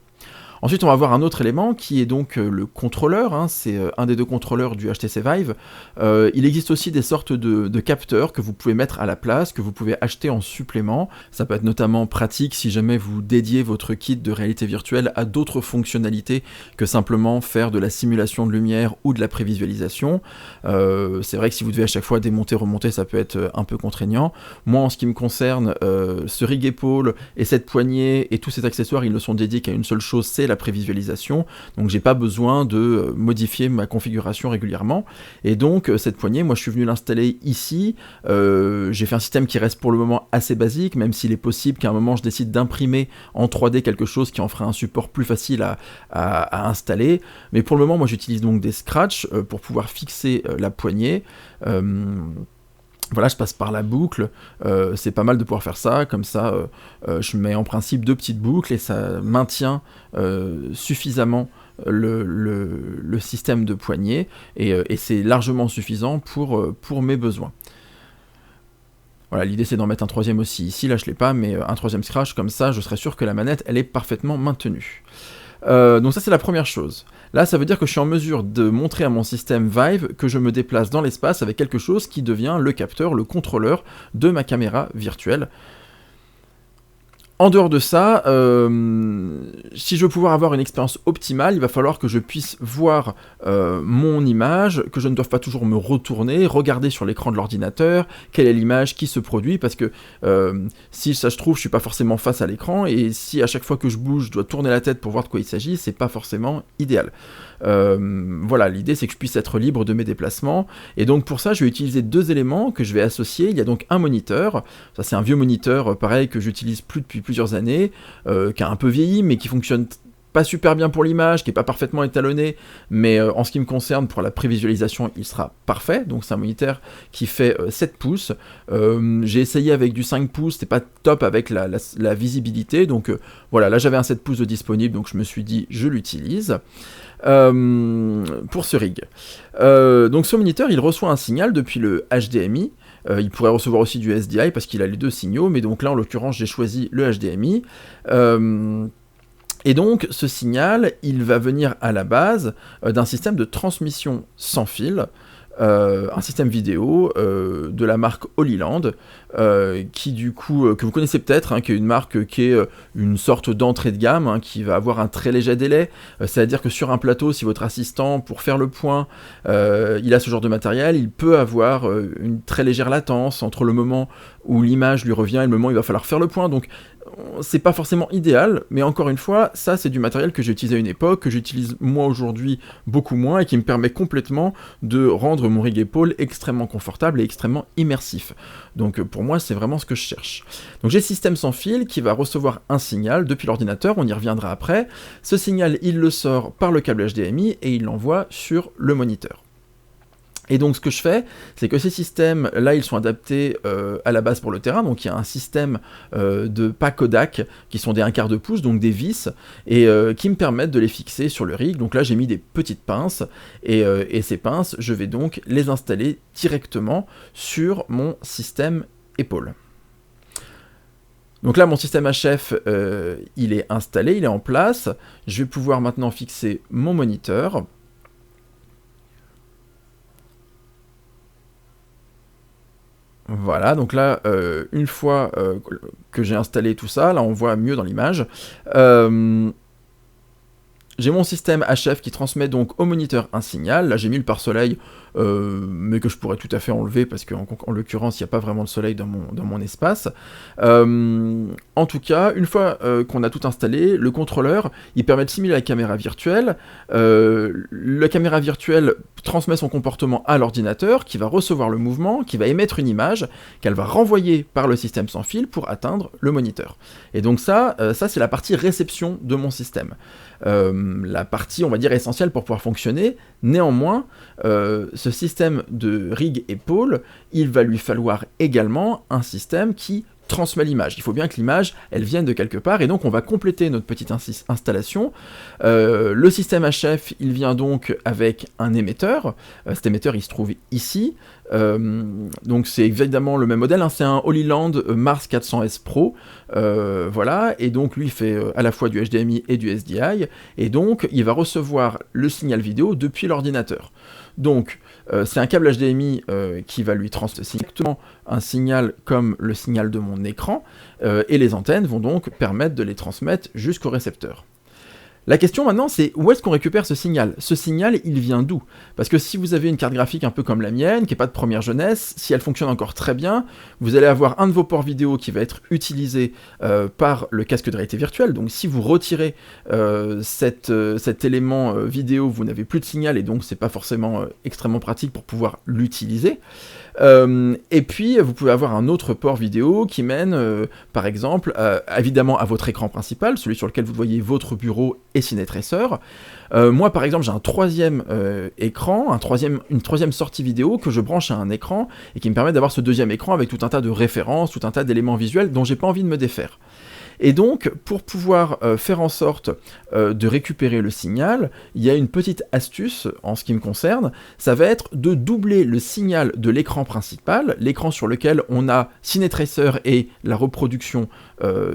Ensuite, on va voir un autre élément qui est donc le contrôleur, hein, c'est un des deux contrôleurs du HTC Vive. Il existe aussi des sortes de capteurs que vous pouvez mettre à la place, que vous pouvez acheter en supplément. Ça peut être notamment pratique si jamais vous dédiez votre kit de réalité virtuelle à d'autres fonctionnalités que simplement faire de la simulation de lumière ou de la prévisualisation. C'est vrai que si vous devez à chaque fois démonter, remonter, ça peut être un peu contraignant. Moi, en ce qui me concerne, ce rig épaule et cette poignée et tous ces accessoires, ils ne sont dédiés qu'à une seule chose, c'est la prévisualisation, donc j'ai pas besoin de modifier ma configuration régulièrement. Et donc cette poignée, moi je suis venu l'installer ici. J'ai fait un système qui reste pour le moment assez basique, même s'il est possible qu'à un moment je décide d'imprimer en 3D quelque chose qui en fera un support plus facile à installer. Mais pour le moment, moi j'utilise donc des scratchs pour pouvoir fixer la poignée. Voilà, je passe par la boucle, c'est pas mal de pouvoir faire ça, comme ça je mets en principe 2 petites boucles et ça maintient suffisamment le système de poignée, et c'est largement suffisant pour mes besoins. Voilà, l'idée c'est d'en mettre un troisième aussi ici, là je l'ai pas, mais un troisième scratch, comme ça je serai sûr que la manette elle est parfaitement maintenue. Donc ça c'est la première chose. Là ça veut dire que je suis en mesure de montrer à mon système Vive que je me déplace dans l'espace avec quelque chose qui devient le capteur, le contrôleur de ma caméra virtuelle. En dehors de ça, si je veux pouvoir avoir une expérience optimale, il va falloir que je puisse voir mon image, que je ne doive pas toujours me retourner, regarder sur l'écran de l'ordinateur, quelle est l'image qui se produit, parce que si ça se trouve, je suis pas forcément face à l'écran, et si à chaque fois que je bouge, je dois tourner la tête pour voir de quoi il s'agit, c'est pas forcément idéal. Voilà, l'idée c'est que je puisse être libre de mes déplacements, et donc pour ça je vais utiliser 2 éléments que je vais associer. Il y a donc un moniteur, ça c'est un vieux moniteur pareil que j'utilise plus depuis plusieurs années, qui a un peu vieilli mais qui fonctionne pas super bien pour l'image, qui est pas parfaitement étalonné, mais en ce qui me concerne pour la prévisualisation il sera parfait. Donc c'est un moniteur qui fait 7 pouces, j'ai essayé avec du 5 pouces, c'était pas top avec la visibilité, donc voilà, là j'avais un 7 pouces de disponible, donc je me suis dit je l'utilise. Pour ce rig. Donc ce moniteur il reçoit un signal depuis le HDMI, il pourrait recevoir aussi du SDI parce qu'il a les 2 signaux, mais donc là en l'occurrence j'ai choisi le HDMI. Et donc ce signal il va venir à la base d'un système de transmission sans fil, un système vidéo de la marque Holyland, qui du coup, que vous connaissez peut-être, hein, qui est une marque qui est une sorte d'entrée de gamme, hein, qui va avoir un très léger délai, c'est-à-dire que sur un plateau, si votre assistant, pour faire le point, il a ce genre de matériel, il peut avoir une très légère latence entre le moment où l'image lui revient et le moment où il va falloir faire le point, donc c'est pas forcément idéal, mais encore une fois, ça c'est du matériel que j'ai utilisé à une époque, que j'utilise moi aujourd'hui beaucoup moins, et qui me permet complètement de rendre mon rig épaule extrêmement confortable et extrêmement immersif. Donc pour moi c'est vraiment ce que je cherche. Donc j'ai le système sans fil qui va recevoir un signal depuis l'ordinateur, on y reviendra après. Ce signal il le sort par le câble HDMI et il l'envoie sur le moniteur. Et donc ce que je fais, c'est que ces systèmes, là ils sont adaptés à la base pour le terrain, donc il y a un système de pas Kodak, qui sont des 1/4 de pouce, donc des vis, et qui me permettent de les fixer sur le rig. Donc là j'ai mis des petites pinces, et ces pinces, je vais donc les installer directement sur mon système épaule. Donc là mon système HF, il est installé, il est en place, je vais pouvoir maintenant fixer mon moniteur. Voilà, donc là, une fois que j'ai installé tout ça, là on voit mieux dans l'image, j'ai mon système HF qui transmet donc au moniteur un signal. Là j'ai mis le pare-soleil, mais que je pourrais tout à fait enlever parce qu'en l'occurrence il n'y a pas vraiment de soleil dans mon espace. En tout cas, une fois qu'on a tout installé, le contrôleur il permet de simuler la caméra virtuelle. La caméra virtuelle transmet son comportement à l'ordinateur qui va recevoir le mouvement, qui va émettre une image qu'elle va renvoyer par le système sans fil pour atteindre le moniteur. Et donc ça c'est la partie réception de mon système. La partie, on va dire, essentielle pour pouvoir fonctionner. Néanmoins, ce système de rig épaule, il va lui falloir également un système qui transmet l'image. Il faut bien que l'image, elle vienne de quelque part, et donc on va compléter notre petite installation. Le système HF, il vient donc avec un émetteur. Cet émetteur, il se trouve ici. Donc c'est évidemment le même modèle, hein. C'est un Holyland Mars 400S Pro, voilà, et donc lui il fait à la fois du HDMI et du SDI, et donc il va recevoir le signal vidéo depuis l'ordinateur. Donc c'est un câble HDMI qui va lui transmettre directement un signal comme le signal de mon écran, et les antennes vont donc permettre de les transmettre jusqu'au récepteur. La question maintenant, c'est où est-ce qu'on récupère ce signal? Ce signal, il vient d'où? Parce que si vous avez une carte graphique un peu comme la mienne, qui n'est pas de première jeunesse, si elle fonctionne encore très bien, vous allez avoir un de vos ports vidéo qui va être utilisé par le casque de réalité virtuelle. Donc si vous retirez cet élément vidéo, vous n'avez plus de signal et donc c'est pas forcément extrêmement pratique pour pouvoir l'utiliser. Et puis vous pouvez avoir un autre port vidéo qui mène par exemple évidemment à votre écran principal, celui sur lequel vous voyez votre bureau et Cinetracer. Moi par exemple j'ai un troisième écran, une troisième sortie vidéo que je branche à un écran et qui me permet d'avoir ce deuxième écran avec tout un tas de références, tout un tas d'éléments visuels dont j'ai pas envie de me défaire. Et donc, pour pouvoir faire en sorte de récupérer le signal, il y a une petite astuce en ce qui me concerne, ça va être de doubler le signal de l'écran principal, l'écran sur lequel on a Cinetracer et la reproduction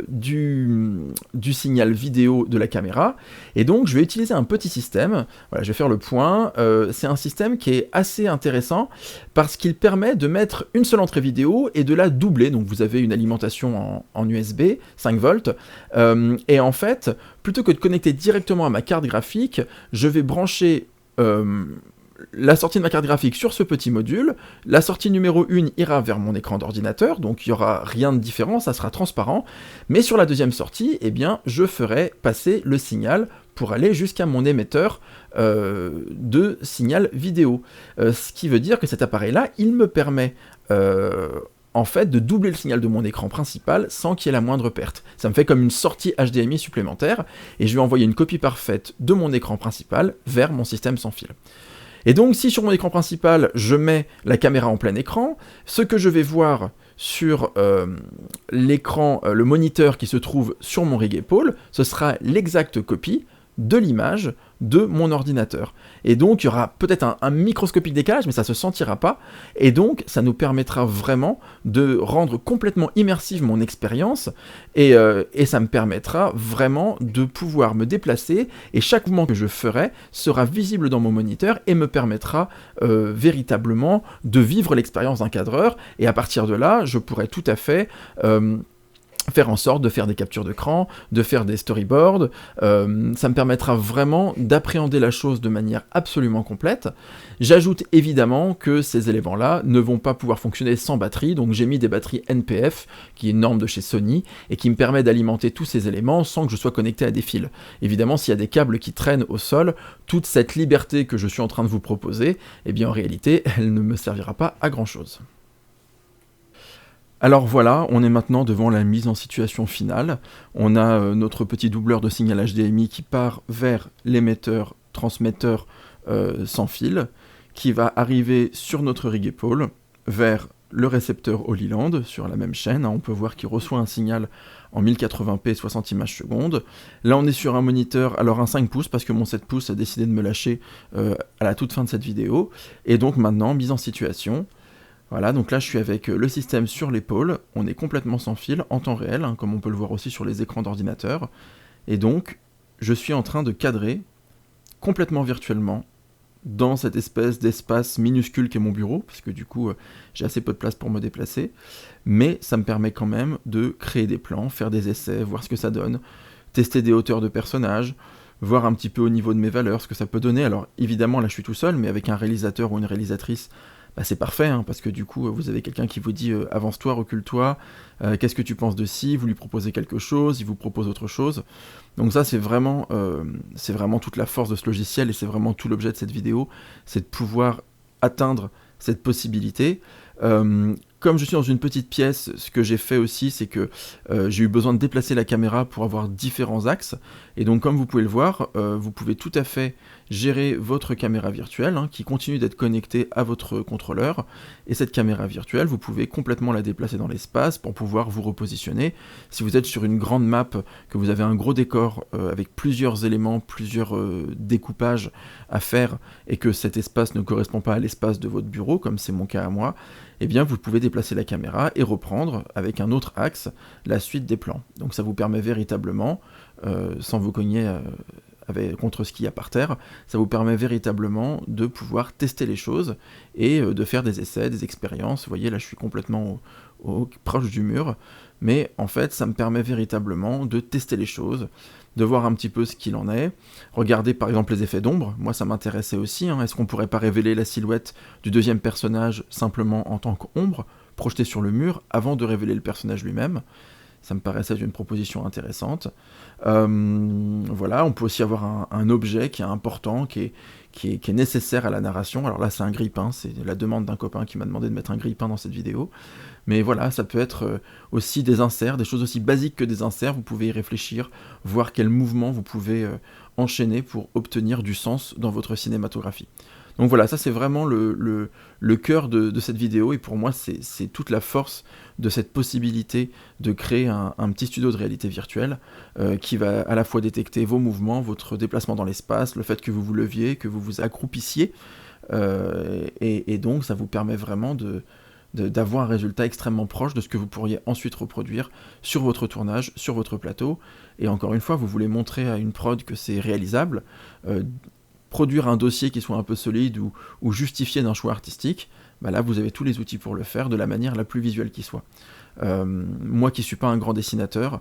du signal vidéo de la caméra. Et donc, je vais utiliser un petit système, voilà, je vais faire le point, c'est un système qui est assez intéressant parce qu'il permet de mettre une seule entrée vidéo et de la doubler, donc vous avez une alimentation en USB, 5 volts, et en fait, plutôt que de connecter directement à ma carte graphique, je vais brancher la sortie de ma carte graphique sur ce petit module, la sortie numéro 1 ira vers mon écran d'ordinateur, donc il n'y aura rien de différent, ça sera transparent, mais sur la deuxième sortie, eh bien, je ferai passer le signal pour aller jusqu'à mon émetteur de signal vidéo. Ce qui veut dire que cet appareil-là, il me permet en fait de doubler le signal de mon écran principal sans qu'il y ait la moindre perte. Ça me fait comme une sortie HDMI supplémentaire, et je vais envoyer une copie parfaite de mon écran principal vers mon système sans fil. Et donc si sur mon écran principal, je mets la caméra en plein écran, ce que je vais voir sur l'écran, le moniteur qui se trouve sur mon rig épaule, ce sera l'exacte copie de l'image de mon ordinateur. Et donc il y aura peut-être un microscopique décalage, mais ça se sentira pas, et donc ça nous permettra vraiment de rendre complètement immersive mon expérience, et ça me permettra vraiment de pouvoir me déplacer, et chaque mouvement que je ferai sera visible dans mon moniteur, et me permettra véritablement de vivre l'expérience d'un cadreur, et à partir de là, je pourrai tout à fait faire en sorte de faire des captures d'écran, de faire des storyboards, ça me permettra vraiment d'appréhender la chose de manière absolument complète. J'ajoute évidemment que ces éléments-là ne vont pas pouvoir fonctionner sans batterie, donc j'ai mis des batteries NPF, qui est une norme de chez Sony, et qui me permet d'alimenter tous ces éléments sans que je sois connecté à des fils. Évidemment, s'il y a des câbles qui traînent au sol, toute cette liberté que je suis en train de vous proposer, eh bien en réalité, elle ne me servira pas à grand-chose. Alors voilà, on est maintenant devant la mise en situation finale. On a notre petit doubleur de signal HDMI qui part vers l'émetteur transmetteur sans fil, qui va arriver sur notre rig épaule, vers le récepteur Holy Land, sur la même chaîne. On peut voir qu'il reçoit un signal en 1080p 60 images secondes. Là on est sur un moniteur, alors un 5 pouces, parce que mon 7 pouces a décidé de me lâcher à la toute fin de cette vidéo. Et donc maintenant, mise en situation. Voilà, donc là je suis avec le système sur l'épaule, on est complètement sans fil, en temps réel, hein, comme on peut le voir aussi sur les écrans d'ordinateur, et donc je suis en train de cadrer complètement virtuellement dans cette espèce d'espace minuscule qu'est mon bureau, parce que du coup j'ai assez peu de place pour me déplacer, mais ça me permet quand même de créer des plans, faire des essais, voir ce que ça donne, tester des hauteurs de personnages, voir un petit peu au niveau de mes valeurs ce que ça peut donner. Alors évidemment là je suis tout seul, mais avec un réalisateur ou une réalisatrice, bah, c'est parfait, hein, parce que du coup, vous avez quelqu'un qui vous dit avance-toi, recule-toi, qu'est-ce que tu penses de ci, vous lui proposez quelque chose, il vous propose autre chose. Donc ça, c'est vraiment toute la force de ce logiciel, et c'est vraiment tout l'objet de cette vidéo, c'est de pouvoir atteindre cette possibilité. Comme je suis dans une petite pièce, ce que j'ai fait aussi, c'est que j'ai eu besoin de déplacer la caméra pour avoir différents axes, et donc comme vous pouvez le voir, vous pouvez tout à fait gérer votre caméra virtuelle, hein, qui continue d'être connectée à votre contrôleur, et cette caméra virtuelle, vous pouvez complètement la déplacer dans l'espace pour pouvoir vous repositionner. Si vous êtes sur une grande map, que vous avez un gros décor avec plusieurs éléments, plusieurs découpages à faire, et que cet espace ne correspond pas à l'espace de votre bureau, comme c'est mon cas à moi, eh bien vous pouvez déplacer la caméra et reprendre avec un autre axe la suite des plans. Donc ça vous permet véritablement, sans vous cogner contre ce qu'il y a par terre, ça vous permet véritablement de pouvoir tester les choses et de faire des essais, des expériences. Vous voyez, là je suis complètement proche du mur, mais en fait ça me permet véritablement de tester les choses, de voir un petit peu ce qu'il en est. Regardez par exemple les effets d'ombre, moi ça m'intéressait aussi, hein. Est-ce qu'on pourrait pas révéler la silhouette du deuxième personnage simplement en tant qu'ombre, projetée sur le mur, avant de révéler le personnage lui-même? Ça me paraissait une proposition intéressante. Voilà, on peut aussi avoir un objet qui est important, qui est nécessaire à la narration. Alors là, c'est un grille-pain, c'est la demande d'un copain qui m'a demandé de mettre un grille-pain dans cette vidéo. Mais voilà, ça peut être aussi des inserts, des choses aussi basiques que des inserts. Vous pouvez y réfléchir, voir quels mouvements vous pouvez enchaîner pour obtenir du sens dans votre cinématographie. Donc voilà, ça c'est vraiment le cœur de cette vidéo, et pour moi c'est toute la force de cette possibilité de créer un petit studio de réalité virtuelle qui va à la fois détecter vos mouvements, votre déplacement dans l'espace, le fait que vous vous leviez, que vous vous accroupissiez, et donc ça vous permet vraiment d'avoir un résultat extrêmement proche de ce que vous pourriez ensuite reproduire sur votre tournage, sur votre plateau. Et encore une fois, vous voulez montrer à une prod que c'est réalisable, produire un dossier qui soit un peu solide ou justifier d'un choix artistique, bah là vous avez tous les outils pour le faire de la manière la plus visuelle qui soit. Moi qui suis pas un grand dessinateur,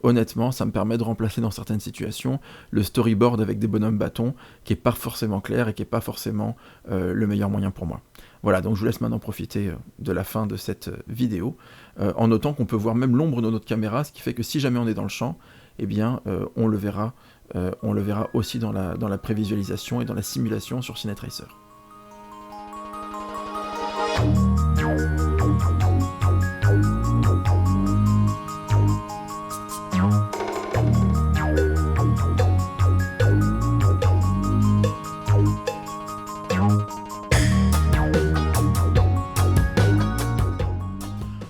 honnêtement ça me permet de remplacer dans certaines situations le storyboard avec des bonhommes bâtons qui est pas forcément clair et qui est pas forcément le meilleur moyen pour moi. Voilà, donc je vous laisse maintenant profiter de la fin de cette vidéo, en notant qu'on peut voir même l'ombre de notre caméra, ce qui fait que si jamais on est dans le champ, eh bien on le verra aussi dans la prévisualisation et dans la simulation sur Cinetracer.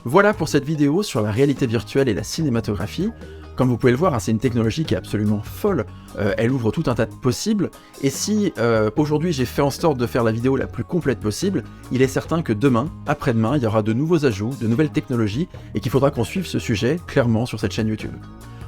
Voilà pour cette vidéo sur la réalité virtuelle et la cinématographie. Comme vous pouvez le voir, c'est une technologie qui est absolument folle, elle ouvre tout un tas de possibles, et si aujourd'hui j'ai fait en sorte de faire la vidéo la plus complète possible, il est certain que demain, après-demain, il y aura de nouveaux ajouts, de nouvelles technologies, et qu'il faudra qu'on suive ce sujet clairement sur cette chaîne YouTube.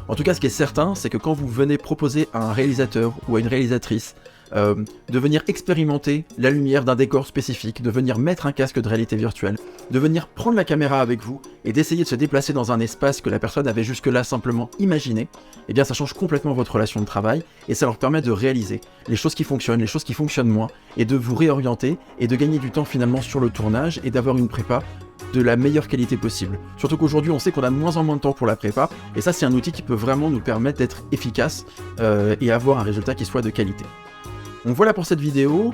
En tout cas, ce qui est certain, c'est que quand vous venez proposer à un réalisateur ou à une réalisatrice de venir expérimenter la lumière d'un décor spécifique, de venir mettre un casque de réalité virtuelle, de venir prendre la caméra avec vous et d'essayer de se déplacer dans un espace que la personne avait jusque-là simplement imaginé, eh bien ça change complètement votre relation de travail et ça leur permet de réaliser les choses qui fonctionnent, les choses qui fonctionnent moins, et de vous réorienter et de gagner du temps finalement sur le tournage et d'avoir une prépa de la meilleure qualité possible. Surtout qu'aujourd'hui on sait qu'on a de moins en moins de temps pour la prépa, et ça c'est un outil qui peut vraiment nous permettre d'être efficace et avoir un résultat qui soit de qualité. Donc voilà pour cette vidéo.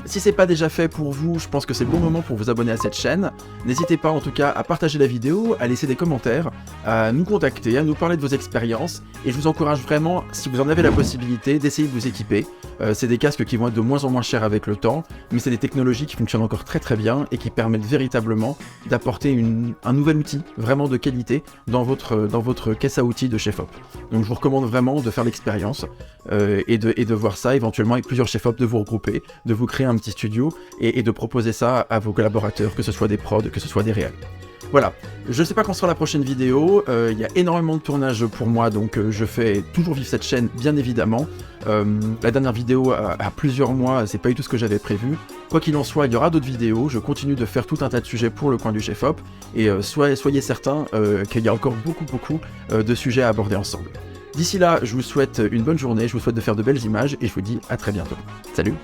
Si c'est pas déjà fait pour vous, je pense que c'est le bon moment pour vous abonner à cette chaîne. N'hésitez pas en tout cas à partager la vidéo, à laisser des commentaires, à nous contacter, à nous parler de vos expériences, et je vous encourage vraiment, si vous en avez la possibilité, d'essayer de vous équiper. C'est des casques qui vont être de moins en moins chers avec le temps, mais c'est des technologies qui fonctionnent encore très très bien et qui permettent véritablement d'apporter un nouvel outil vraiment de qualité dans votre caisse à outils de chez FOP. Donc je vous recommande vraiment de faire l'expérience et de voir ça éventuellement avec plusieurs chefs-op, de vous regrouper, de vous créer un petit studio et de proposer ça à vos collaborateurs, que ce soit des prods, que ce soit des réals. Voilà, je sais pas quand sera la prochaine vidéo, il y a énormément de tournage pour moi, donc je fais toujours vivre cette chaîne, bien évidemment. La dernière vidéo a plusieurs mois, c'est pas du tout ce que j'avais prévu. Quoi qu'il en soit, il y aura d'autres vidéos, je continue de faire tout un tas de sujets pour le coin du chef-op, et soyez certains qu'il y a encore beaucoup de sujets à aborder ensemble. D'ici là, je vous souhaite une bonne journée, je vous souhaite de faire de belles images, et je vous dis à très bientôt. Salut!